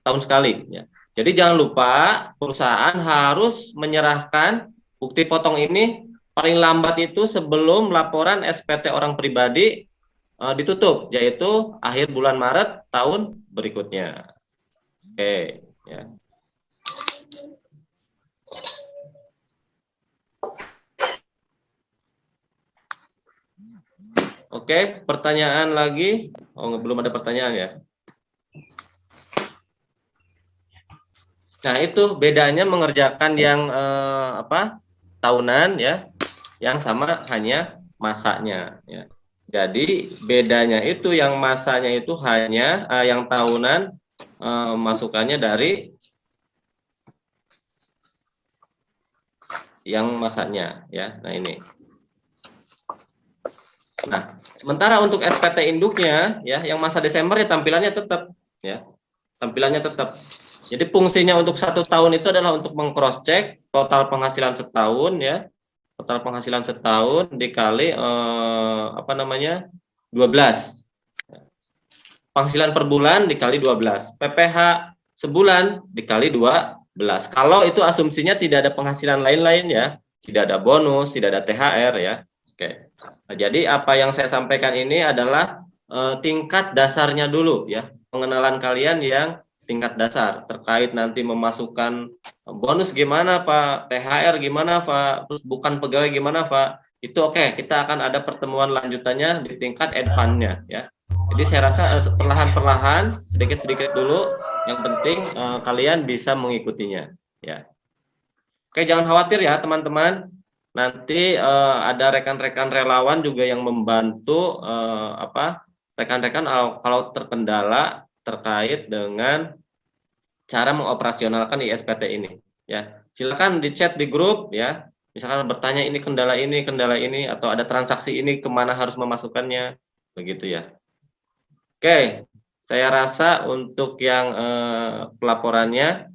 Tahun sekali ya. Jadi jangan lupa perusahaan harus menyerahkan bukti potong ini paling lambat itu sebelum laporan SPT orang pribadi ditutup, yaitu akhir bulan Maret tahun berikutnya. Oke, ya. Oke, pertanyaan lagi? Oh, belum ada pertanyaan ya. Nah, itu bedanya mengerjakan yang tahunan ya, yang sama hanya masanya ya. Jadi bedanya itu yang masanya itu hanya yang tahunan masukannya dari yang masanya ya. Nah, ini. Nah, sementara untuk SPT induknya ya, yang masa Desember ya tampilannya tetap ya. Tampilannya tetap. Jadi fungsinya untuk 1 tahun itu adalah untuk meng-cross check total penghasilan setahun ya. Total penghasilan setahun dikali 12. Penghasilan per bulan dikali 12. PPh sebulan dikali 12. Kalau itu asumsinya tidak ada penghasilan lain-lain ya. Tidak ada bonus, tidak ada THR ya. Oke. Nah, jadi apa yang saya sampaikan ini adalah tingkat dasarnya dulu ya. Pengenalan kalian yang tingkat dasar terkait nanti memasukkan bonus gimana Pak, THR gimana Pak, terus bukan pegawai gimana Pak, itu oke, kita akan ada pertemuan lanjutannya di tingkat advance-nya ya. Jadi saya rasa perlahan-perlahan, sedikit-sedikit dulu, yang penting kalian bisa mengikutinya ya. Oke, jangan khawatir ya teman-teman, nanti ada rekan-rekan relawan juga yang membantu rekan-rekan kalau terkendala terkait dengan cara mengoperasionalkan ISPT ini ya. Silakan di chat di grup ya, misalkan bertanya ini kendala ini atau ada transaksi ini kemana harus memasukkannya begitu ya. Oke, saya rasa untuk yang pelaporannya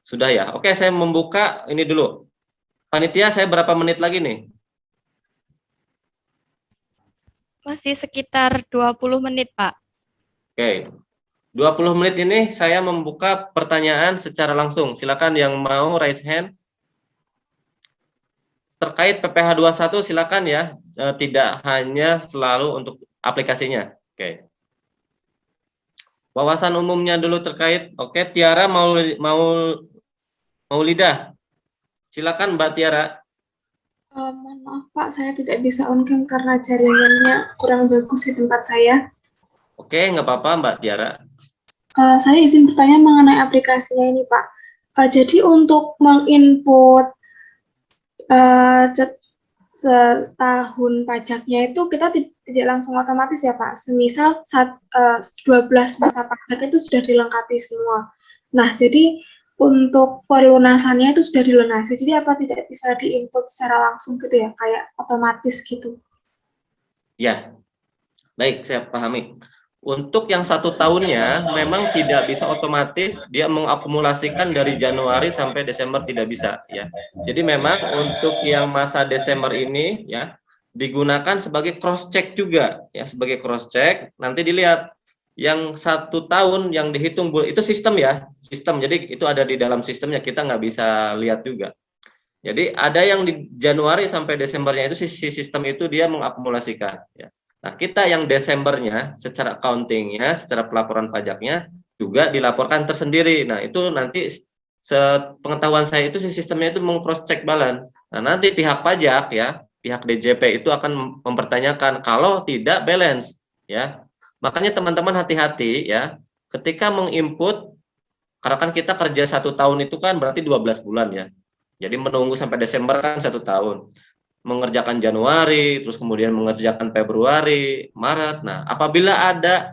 sudah ya. Oke, saya membuka ini dulu. Panitia, saya berapa menit lagi nih? Masih sekitar 20 menit, Pak. Oke, 20 menit ini saya membuka pertanyaan secara langsung. Silakan yang mau raise hand. Terkait PPh 21 silakan ya, tidak hanya selalu untuk aplikasinya. Oke. Wawasan umumnya dulu terkait. Oke, Tiara mau lidah. Silakan Mbak Tiara. Mohon maaf Pak, saya tidak bisa on cam karena jaringannya kurang bagus di tempat saya. Oke, nggak apa-apa Mbak Tiara. Saya izin bertanya mengenai aplikasinya ini Pak. Jadi untuk menginput setahun pajaknya itu kita tidak langsung otomatis ya Pak. Semisal 12 masa pajak itu sudah dilengkapi semua. Nah, jadi untuk pelunasannya itu sudah dilunasi. Jadi apa tidak bisa diinput secara langsung gitu ya, kayak otomatis gitu? Ya, baik, saya pahami. Untuk yang 1 tahunnya memang tidak bisa otomatis dia mengakumulasikan dari Januari sampai Desember, tidak bisa ya. Jadi memang untuk yang masa Desember ini ya digunakan sebagai cross check juga ya, sebagai cross check. Nanti dilihat yang 1 tahun yang dihitung itu sistem ya, sistem. Jadi itu ada di dalam sistemnya, kita nggak bisa lihat juga. Jadi ada yang di Januari sampai Desembernya itu si sistem itu dia mengakumulasikan ya. Nah, kita yang Desembernya secara accountingnya, secara pelaporan pajaknya juga dilaporkan tersendiri. Nah, itu nanti sepengetahuan saya itu si sistemnya itu meng-cross check balance. Nah, nanti pihak pajak ya, pihak DJP itu akan mempertanyakan kalau tidak balance ya. Makanya teman-teman hati-hati ya, ketika menginput, karena kan kita kerja 1 tahun itu kan berarti 12 bulan ya. Jadi menunggu sampai Desember kan 1 tahun. Mengerjakan Januari, terus kemudian mengerjakan Februari, Maret. Nah, apabila ada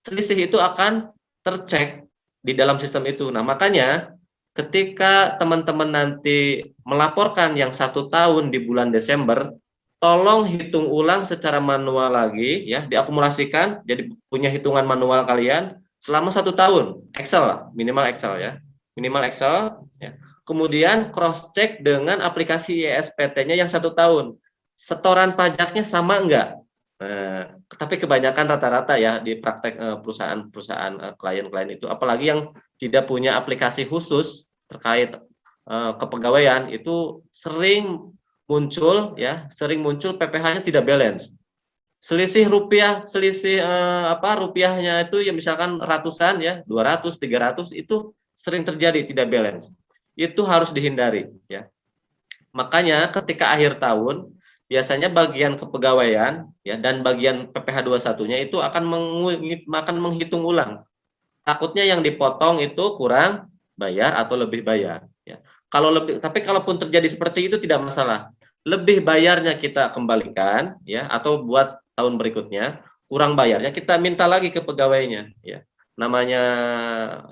selisih itu akan tercek di dalam sistem itu. Nah, makanya ketika teman-teman nanti melaporkan yang 1 tahun di bulan Desember, tolong hitung ulang secara manual lagi, ya, diakumulasikan, jadi punya hitungan manual kalian selama 1 tahun. Excel lah, minimal Excel ya, minimal Excel. Ya. Kemudian cross check dengan aplikasi ISPT-nya yang 1 tahun. Setoran pajaknya sama enggak? Tapi kebanyakan rata-rata ya di praktek perusahaan-perusahaan klien-klien itu, apalagi yang tidak punya aplikasi khusus terkait kepegawaian, itu sering muncul ya, sering muncul PPh-nya tidak balance. Selisih rupiah, selisih rupiahnya itu ya misalkan ratusan ya, 200, 300 itu sering terjadi tidak balance. Itu harus dihindari ya. Makanya ketika akhir tahun biasanya bagian kepegawaian ya dan bagian PPh 21-nya itu akan menghitung ulang. Takutnya yang dipotong itu kurang bayar atau lebih bayar ya. Tapi kalaupun terjadi seperti itu tidak masalah. Lebih bayarnya kita kembalikan ya, atau buat tahun berikutnya, kurang bayarnya kita minta lagi ke pegawainya ya. Namanya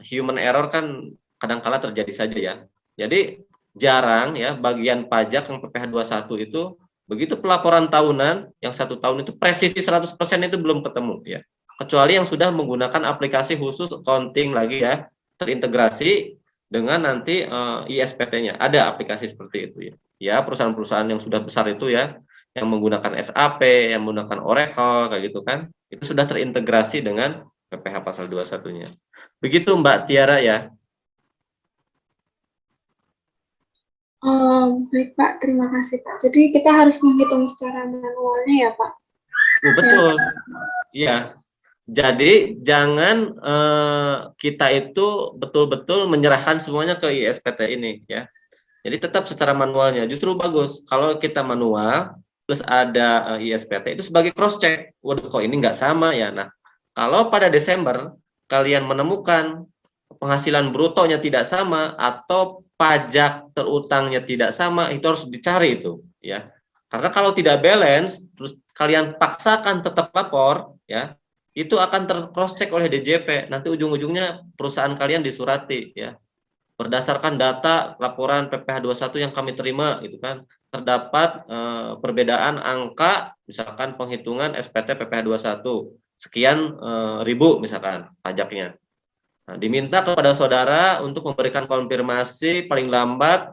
human error kan kadang-kala terjadi saja ya. Jadi jarang ya bagian pajak yang PPh 21 itu begitu pelaporan tahunan yang 1 tahun itu presisi 100% itu belum ketemu ya. Kecuali yang sudah menggunakan aplikasi khusus accounting lagi ya, terintegrasi dengan nanti ISPT-nya. Ada aplikasi seperti itu ya. Ya, perusahaan-perusahaan yang sudah besar itu ya, yang menggunakan SAP, yang menggunakan Oracle kayak gitu kan, itu sudah terintegrasi dengan PPh pasal 21-nya. Begitu Mbak Tiara ya. Baik Pak, terima kasih Pak. Jadi kita harus menghitung secara manualnya ya Pak? Betul, iya. Jadi jangan kita itu betul-betul menyerahkan semuanya ke ISPT ini ya. Jadi tetap secara manualnya. Justru bagus kalau kita manual plus ada ISPT itu sebagai cross check. Waduh, kok ini nggak sama ya. Nah, kalau pada Desember kalian menemukan penghasilan brutonya tidak sama atau pajak terutangnya tidak sama, itu harus dicari itu ya. Karena kalau tidak balance terus kalian paksakan tetap lapor ya, itu akan ter-cross check oleh DJP. Nanti ujung-ujungnya perusahaan kalian disurati ya. Berdasarkan data laporan PPh 21 yang kami terima itu kan terdapat perbedaan angka, misalkan penghitungan SPT PPh 21 sekian ribu misalkan pajaknya. Nah, diminta kepada saudara untuk memberikan konfirmasi paling lambat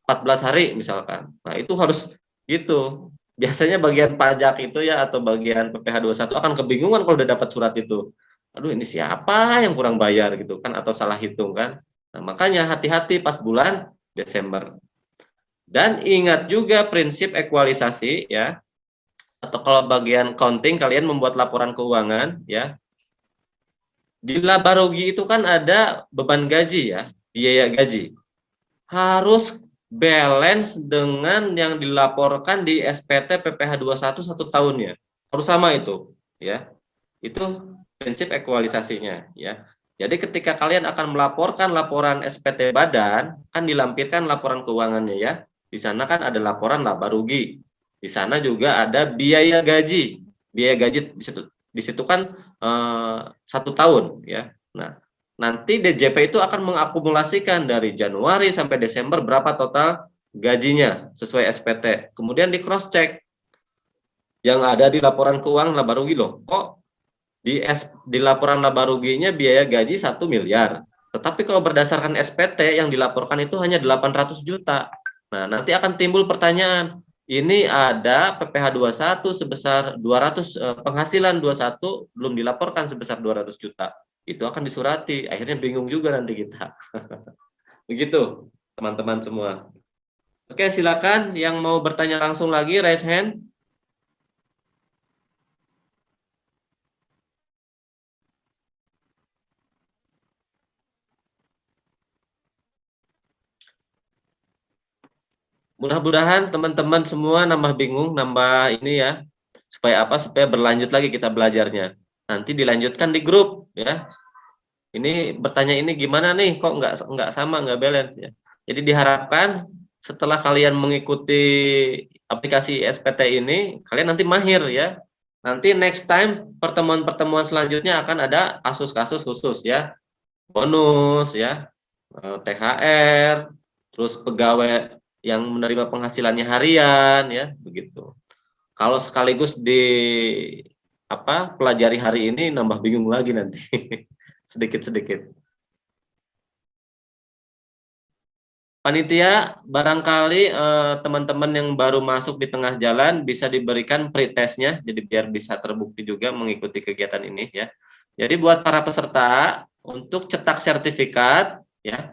14 hari misalkan. Nah, itu harus gitu. Biasanya bagian pajak itu ya atau bagian PPh 21 akan kebingungan kalau udah dapat surat itu. Aduh, ini siapa yang kurang bayar gitu kan atau salah hitung kan. Nah, makanya hati-hati pas bulan Desember. Dan ingat juga prinsip ekualisasi ya. Atau kalau bagian accounting kalian membuat laporan keuangan ya. Di laba rugi itu kan ada beban gaji ya, biaya gaji. Harus balance dengan yang dilaporkan di SPT PPh 21 1 tahunnya. Harus sama itu, ya. Itu prinsip ekualisasinya, ya. Jadi ketika kalian akan melaporkan laporan SPT badan, kan dilampirkan laporan keuangannya, ya. Di sana kan ada laporan laba rugi. Di sana juga ada biaya gaji. Biaya gaji di situ kan 1 tahun, ya. Nah, nanti DJP itu akan mengakumulasikan dari Januari sampai Desember berapa total gajinya sesuai SPT. Kemudian di cross check yang ada di laporan keuangan laba rugi loh. Kok di laporan laba ruginya biaya gaji 1 miliar. Tetapi kalau berdasarkan SPT yang dilaporkan itu hanya 800 juta. Nah, nanti akan timbul pertanyaan, ini ada PPh 21 sebesar 200 penghasilan 21 belum dilaporkan sebesar 200 juta. Itu akan disurati. Akhirnya bingung juga nanti kita. Begitu, teman-teman semua. Oke, silakan yang mau bertanya langsung lagi raise hand. Mudah-mudahan teman-teman semua nambah bingung, nambah ini ya. Supaya apa? Supaya berlanjut lagi kita belajarnya. Nanti dilanjutkan di grup ya. Ini bertanya ini gimana nih? Kok nggak sama, nggak balance ya. Jadi diharapkan setelah kalian mengikuti aplikasi SPT ini, kalian nanti mahir ya. Nanti next time pertemuan-pertemuan selanjutnya akan ada kasus-kasus khusus ya. Bonus ya, THR, terus pegawai yang menerima penghasilannya harian ya, begitu. Kalau sekaligus di pelajari hari ini nambah bingung lagi nanti. Sedikit-sedikit. Panitia, barangkali teman-teman yang baru masuk di tengah jalan bisa diberikan pretestnya, jadi biar bisa terbukti juga mengikuti kegiatan ini ya. Jadi buat para peserta untuk cetak sertifikat ya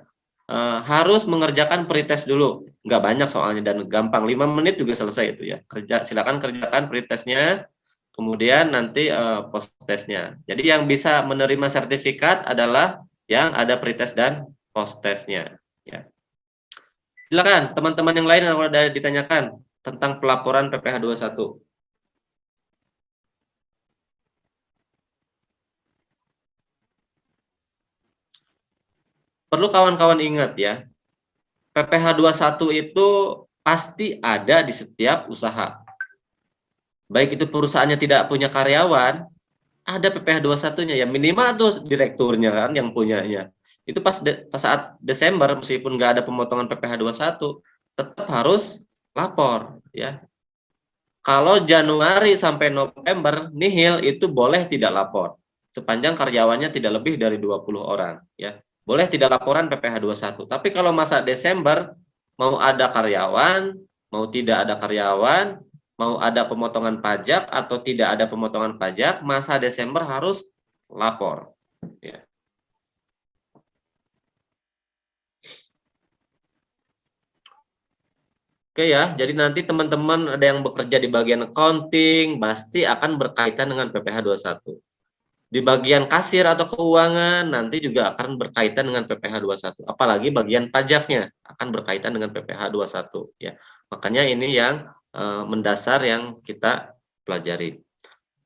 harus mengerjakan pretest dulu. Nggak banyak soalnya dan gampang, 5 menit juga selesai itu ya. Silakan kerjakan pretestnya, kemudian nanti post testnya. Jadi yang bisa menerima sertifikat adalah yang ada pretest dan post testnya ya. Silakan teman-teman yang lain kalau ada ditanyakan tentang pelaporan PPh 21. Perlu kawan-kawan ingat ya, PPh 21 itu pasti ada di setiap usaha. Baik itu perusahaannya tidak punya karyawan, ada PPh 21-nya ya, minimal tuh direkturnya kan yang punyanya. Itu pas saat Desember meskipun nggak ada pemotongan PPh 21 tetap harus lapor ya. Kalau Januari sampai November nihil itu boleh tidak lapor sepanjang karyawannya tidak lebih dari 20 orang ya. Boleh tidak laporan PPh 21. Tapi kalau masa Desember mau ada karyawan, mau tidak ada karyawan, mau ada pemotongan pajak atau tidak ada pemotongan pajak, masa Desember harus lapor ya. Oke ya, jadi nanti teman-teman ada yang bekerja di bagian accounting, pasti akan berkaitan dengan PPh 21. Di bagian kasir atau keuangan, nanti juga akan berkaitan dengan PPh 21. Apalagi bagian pajaknya akan berkaitan dengan PPh 21. Ya. Makanya ini yang mendasar yang kita pelajari.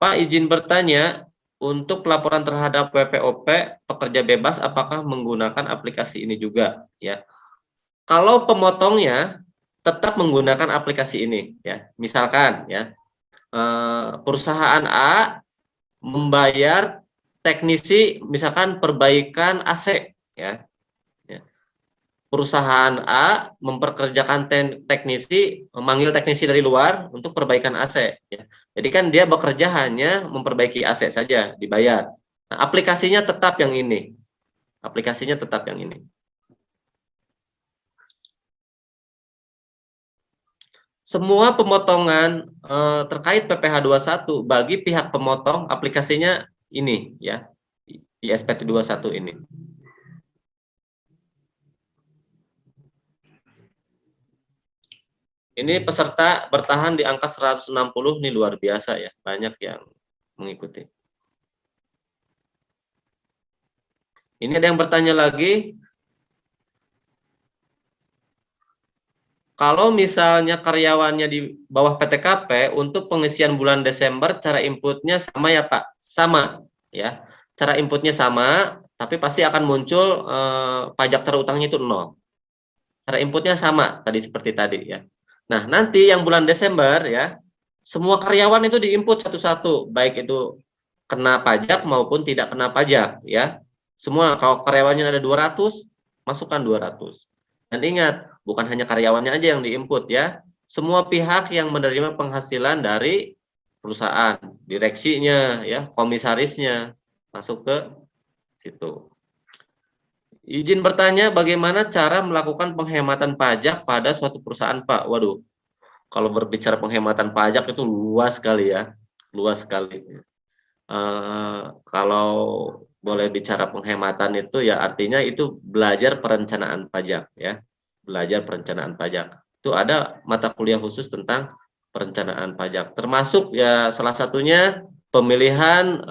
Pak, izin bertanya, untuk pelaporan terhadap PPOP, pekerja bebas, apakah menggunakan aplikasi ini juga? Ya. Kalau pemotongnya, tetap menggunakan aplikasi ini ya. Misalkan ya perusahaan A membayar teknisi misalkan perbaikan AC ya. Perusahaan A memperkerjakan teknisi, memanggil teknisi dari luar untuk perbaikan AC ya. Jadi kan dia bekerja hanya memperbaiki AC saja, dibayar. Nah, aplikasinya tetap yang ini. Aplikasinya tetap yang ini. Semua pemotongan terkait PPh 21 bagi pihak pemotong aplikasinya ini ya, di SPT 21 ini. Ini peserta bertahan di angka 160, ini luar biasa ya, banyak yang mengikuti. Ini ada yang bertanya lagi. Kalau misalnya karyawannya di bawah PTKP, untuk pengisian bulan Desember cara inputnya sama ya Pak? Sama ya. Cara inputnya sama, tapi pasti akan muncul pajak terutangnya itu 0. Cara inputnya sama tadi seperti tadi ya. Nah, nanti yang bulan Desember ya, semua karyawan itu diinput satu-satu, baik itu kena pajak maupun tidak kena pajak ya. Semua kalau karyawannya ada 200, masukkan 200. Dan ingat, bukan hanya karyawannya aja yang diinput ya. Semua pihak yang menerima penghasilan dari perusahaan, direksinya ya, komisarisnya masuk ke situ. Izin bertanya, bagaimana cara melakukan penghematan pajak pada suatu perusahaan, Pak? Waduh, kalau berbicara penghematan pajak itu luas sekali ya, luas sekali. Kalau boleh bicara penghematan itu ya artinya itu belajar perencanaan pajak ya, belajar perencanaan pajak. Itu ada mata kuliah khusus tentang perencanaan pajak, termasuk ya salah satunya pemilihan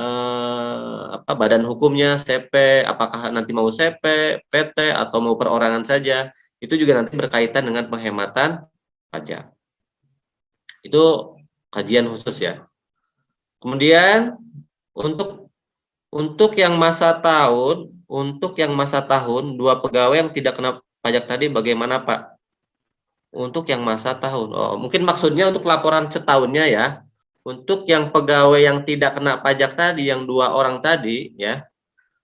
badan hukumnya CP, apakah nanti mau CP, PT atau mau perorangan saja, itu juga nanti berkaitan dengan penghematan pajak. Itu kajian khusus ya. Kemudian untuk yang masa tahun, 2 pegawai yang tidak kena pajak tadi bagaimana Pak? Untuk yang masa tahun, mungkin maksudnya untuk laporan setahunnya ya. Untuk yang pegawai yang tidak kena pajak tadi, yang 2 orang tadi ya,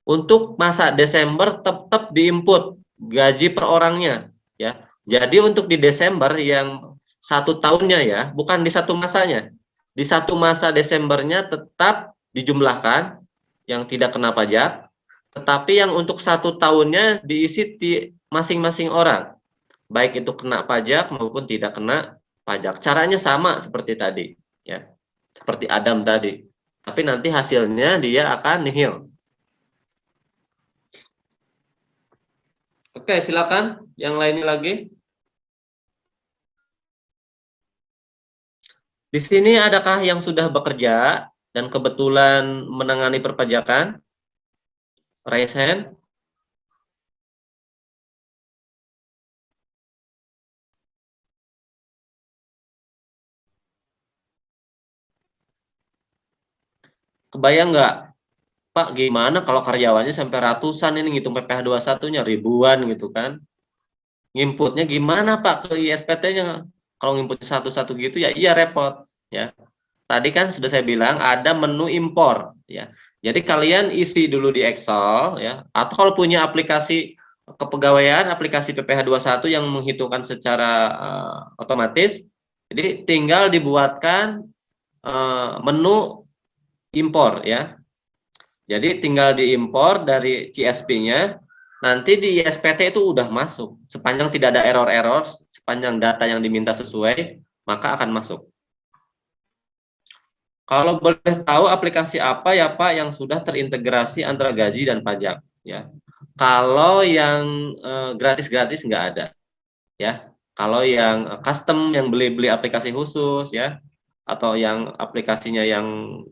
untuk masa Desember tetap diinput gaji per orangnya ya. Jadi untuk di Desember yang 1 tahunnya ya, bukan di satu masanya. Di 1 masa Desembernya tetap dijumlahkan yang tidak kena pajak, tetapi yang untuk 1 tahunnya diisi di masing-masing orang, baik itu kena pajak maupun tidak kena pajak. Caranya sama seperti tadi ya, seperti Adam tadi, tapi nanti hasilnya dia akan nihil. Oke, silakan yang lainnya lagi. Di sini adakah yang sudah bekerja dan kebetulan menangani perpajakan? Raise hand. Kebayang nggak, Pak, gimana kalau karyawannya sampai ratusan ini ngitung PPh 21-nya ribuan gitu kan? Nginputnya gimana Pak ke ISPT-nya? Kalau nginputnya satu-satu gitu ya iya repot ya. Tadi kan sudah saya bilang ada menu impor ya. Jadi kalian isi dulu di Excel ya, atau kalau punya aplikasi kepegawaian, aplikasi PPh 21 yang menghitungkan secara otomatis, jadi tinggal dibuatkan menu impor ya. Jadi tinggal diimpor dari CSP-nya, nanti di ISPT itu udah masuk. Sepanjang tidak ada error-error, sepanjang data yang diminta sesuai, maka akan masuk. Kalau boleh tahu aplikasi apa ya Pak yang sudah terintegrasi antara gaji dan pajak ya. Kalau yang gratis-gratis nggak ada ya. Kalau yang custom yang beli-beli aplikasi khusus ya, atau yang aplikasinya yang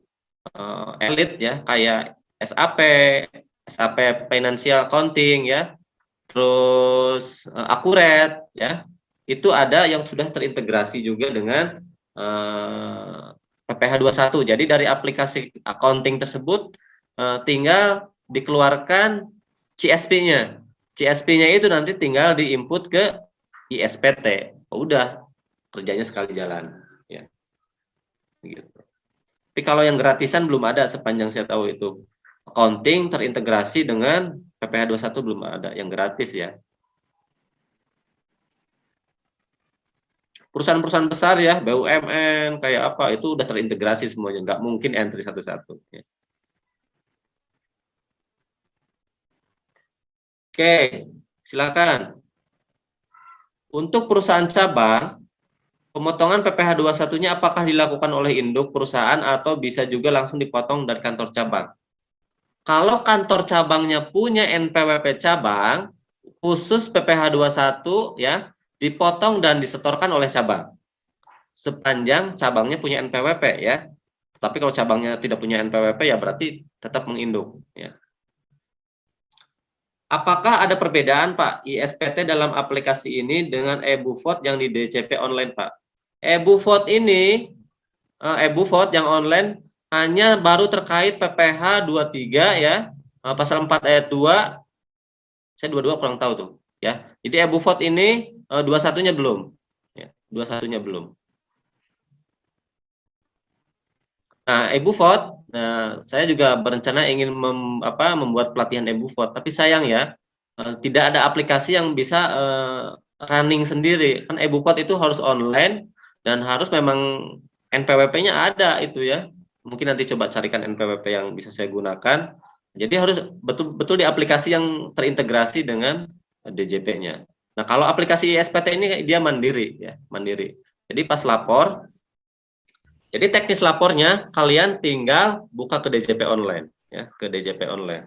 elit ya kayak SAP Financial Accounting ya, terus Accurate ya, itu ada yang sudah terintegrasi juga dengan PPh 21. Jadi dari aplikasi accounting tersebut tinggal dikeluarkan CSP-nya. CSP-nya itu nanti tinggal diinput ke ISPT. Udah, kerjanya sekali jalan ya. Gitu. Tapi kalau yang gratisan belum ada sepanjang saya tahu itu. Accounting terintegrasi dengan PPh 21 belum ada yang gratis ya. Perusahaan-perusahaan besar ya, BUMN kayak apa itu udah terintegrasi semuanya, nggak mungkin entry satu-satu. Ya. Oke, silakan. Untuk perusahaan cabang, pemotongan PPh 21-nya apakah dilakukan oleh induk perusahaan atau bisa juga langsung dipotong dari kantor cabang? Kalau kantor cabangnya punya NPWP cabang, khusus PPh 21 ya, dipotong dan disetorkan oleh cabang. Sepanjang cabangnya punya NPWP ya. Tapi kalau cabangnya tidak punya NPWP ya berarti tetap menginduk ya. apakah ada perbedaan Pak ISPT dalam aplikasi ini dengan EbuVote yang di DJP online Pak? EbuVote ini, EbuVote yang online hanya baru terkait PPh 23 ya, pasal 4 ayat 2, saya 22 kurang tahu tuh ya. Jadi EbuVote ini 21-nya belum. Ya, 21-nya belum. Nah, EbuVote, saya juga berencana ingin membuat pelatihan EbuVote, tapi sayang ya, tidak ada aplikasi yang bisa running sendiri. Kan EbuVote itu harus online dan harus memang NPWP-nya ada itu ya. Mungkin nanti coba carikan NPWP yang bisa saya gunakan. Jadi harus betul-betul di aplikasi yang terintegrasi dengan DJP-nya. Nah, kalau aplikasi ISPT ini dia mandiri ya, mandiri. Jadi pas lapor, jadi teknis lapornya kalian tinggal buka ke DJP online ya, ke DJP online.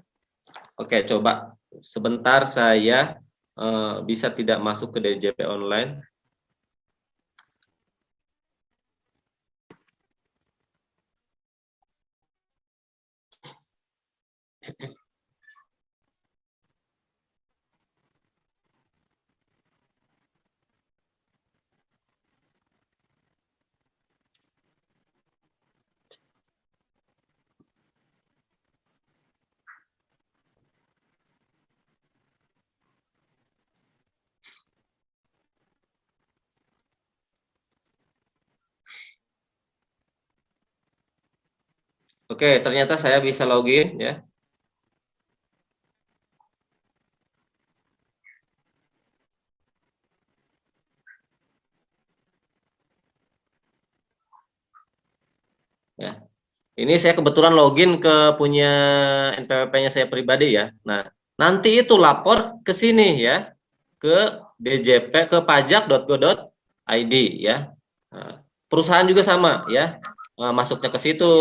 Oke, coba sebentar saya bisa tidak masuk ke DJP online. Oke, ternyata saya bisa login ya. Ya. Ini saya kebetulan login ke punya NPWP-nya saya pribadi ya. Nah, nanti itu lapor ke sini ya, ke DJP, ke pajak.go.id ya. Nah, perusahaan juga sama ya, masuknya ke situ,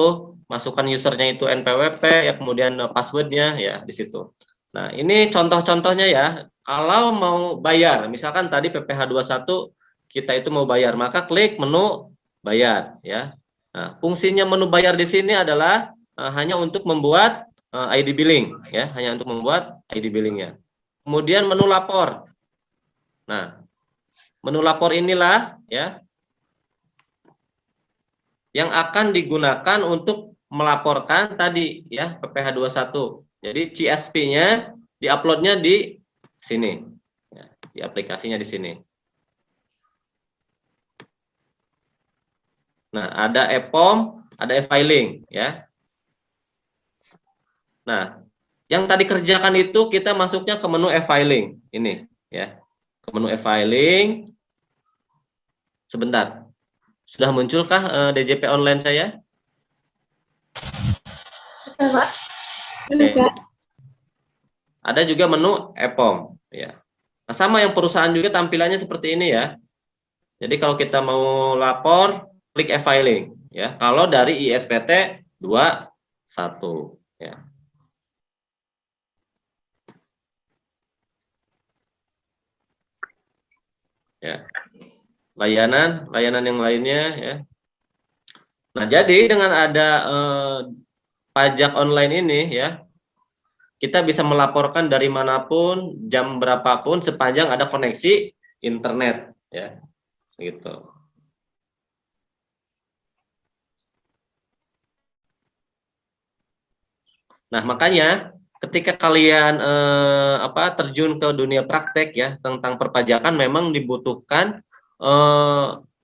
masukkan usernya itu NPWP ya, kemudian passwordnya ya di situ. Nah, ini contoh-contohnya ya. Kalau mau bayar, misalkan tadi PPh 21 kita itu mau bayar, maka klik menu bayar ya. Nah, fungsinya menu bayar di sini adalah hanya untuk membuat ID billing ya, hanya untuk membuat ID billingnya. Kemudian menu lapor. Nah, menu lapor inilah ya yang akan digunakan untuk melaporkan tadi ya PPh 21. Jadi CSP-nya diuploadnya di sini, ya, di aplikasinya di sini. Nah, ada e-form, ada e-filing ya. Nah, yang tadi kerjakan itu kita masuknya ke menu e-filing ini ya. Ke menu e-filing. Sebentar. Sudah munculkah DJP online saya? Sudah, Pak. Oke. Ada juga menu e-form ya. Nah, sama yang perusahaan juga tampilannya seperti ini ya. Jadi kalau kita mau lapor, klik e-filing ya. Kalau dari ISPT 21 ya. Ya. Layanan yang lainnya ya. Nah, jadi dengan ada pajak online ini ya, kita bisa melaporkan dari manapun, jam berapapun, sepanjang ada koneksi internet ya, gitu. Nah, makanya ketika kalian terjun ke dunia praktek ya tentang perpajakan, memang dibutuhkan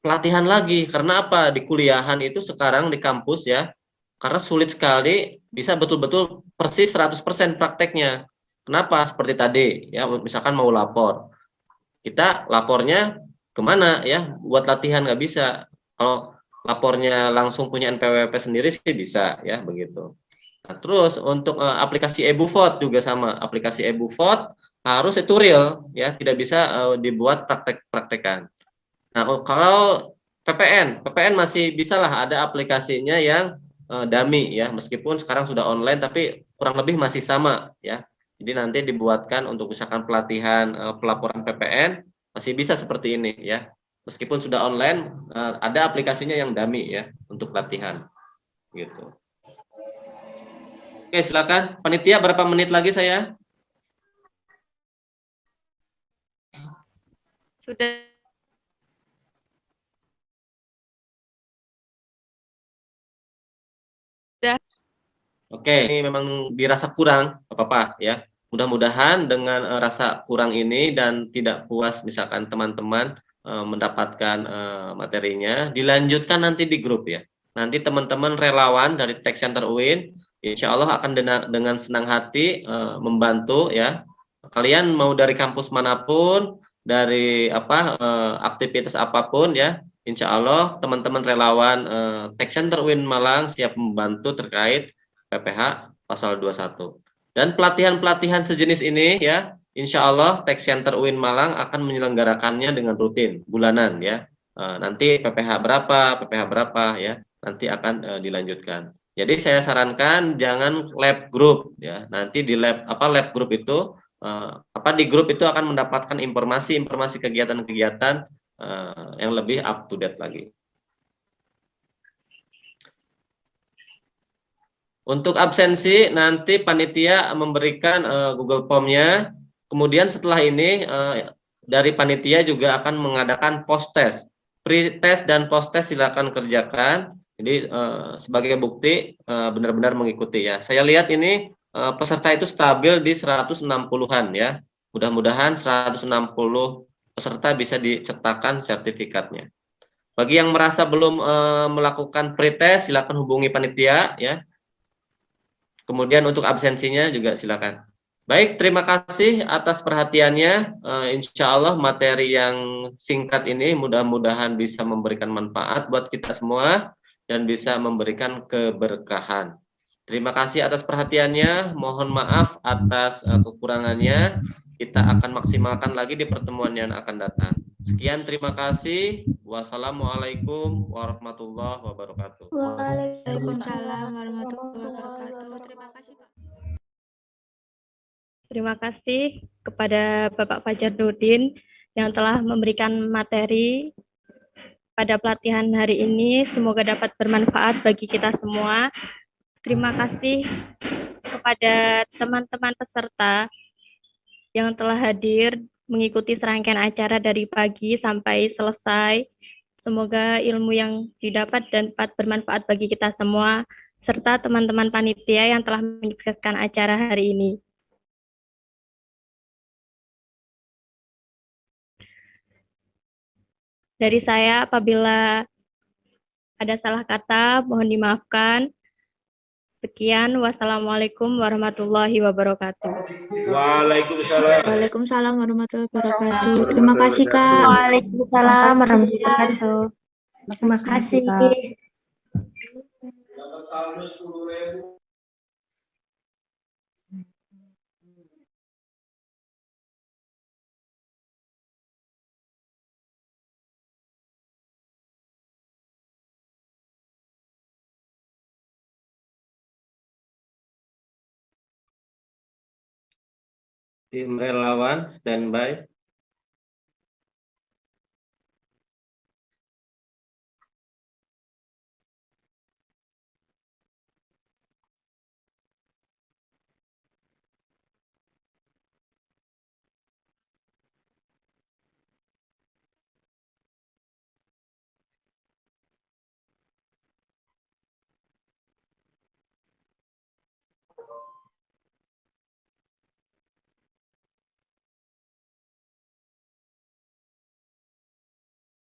pelatihan lagi. Karena apa? Di kuliahan itu sekarang di kampus ya, karena sulit sekali bisa betul-betul persis 100% prakteknya. Kenapa? Seperti tadi ya, misalkan mau lapor, kita lapornya kemana ya? Buat latihan nggak bisa. Kalau lapornya langsung punya NPWP sendiri sih bisa ya, begitu. Nah, terus untuk aplikasi EbuVote juga sama. Aplikasi EbuVote harus itu real ya, tidak bisa dibuat praktek-praktekan. Nah, kalau PPN masih bisa lah ada aplikasinya yang dummy ya, meskipun sekarang sudah online tapi kurang lebih masih sama ya. Jadi nanti dibuatkan untuk misalkan pelatihan pelaporan PPN masih bisa seperti ini ya. Meskipun sudah online ada aplikasinya yang dummy ya untuk pelatihan gitu. Oke, silakan panitia, berapa menit lagi saya? Sudah. Oke, ini memang dirasa kurang, apa-apa ya. Mudah-mudahan dengan rasa kurang ini dan tidak puas misalkan teman-teman mendapatkan materinya, dilanjutkan nanti di grup ya. Nanti teman-teman relawan dari Tech Center UIN, insya Allah akan dengan senang hati membantu ya. Kalian mau dari kampus manapun, dari aktivitas apapun ya, insya Allah teman-teman relawan Tech Center UIN Malang siap membantu terkait PPH pasal 21. Dan pelatihan-pelatihan sejenis ini ya, insya Allah Tech Center UIN Malang akan menyelenggarakannya dengan rutin, bulanan ya. Nanti PPH berapa ya, nanti akan dilanjutkan. Jadi saya sarankan jangan lab group ya. Nanti di lab group itu di grup itu akan mendapatkan informasi kegiatan-kegiatan yang lebih up to date lagi. Untuk absensi nanti panitia memberikan Google Form-nya. Kemudian setelah ini dari panitia juga akan mengadakan post test. Pre-test dan post test silakan kerjakan. Jadi sebagai bukti benar-benar mengikuti ya. Saya lihat ini peserta itu stabil di 160-an ya. Mudah-mudahan 160 peserta bisa dicetakkan sertifikatnya. Bagi yang merasa belum melakukan pre-test silakan hubungi panitia ya. Kemudian untuk absensinya juga silakan. Baik, terima kasih atas perhatiannya. Insya Allah materi yang singkat ini mudah-mudahan bisa memberikan manfaat buat kita semua dan bisa memberikan keberkahan. Terima kasih atas perhatiannya. Mohon maaf atas kekurangannya. Kita akan maksimalkan lagi di pertemuan yang akan datang. Sekian, terima kasih. Wassalamualaikum warahmatullahi wabarakatuh. Waalaikumsalam warahmatullahi wabarakatuh. Terima kasih, Pak. Terima kasih kepada Bapak Fajar Nurdin yang telah memberikan materi pada pelatihan hari ini. Semoga dapat bermanfaat bagi kita semua. Terima kasih kepada teman-teman peserta yang telah hadir mengikuti serangkaian acara dari pagi sampai selesai. Semoga ilmu yang didapat dapat bermanfaat bagi kita semua, serta teman-teman panitia yang telah menyukseskan acara hari ini. Dari saya, apabila ada salah kata, mohon dimaafkan. Sekian, wassalamualaikum warahmatullahi wabarakatuh. Waalaikumsalam warahmatullahi wabarakatuh. Terima kasih, Kak. Waalaikumsalam warahmatullahi wabarakatuh. Terima kasih. Tim relawan standby.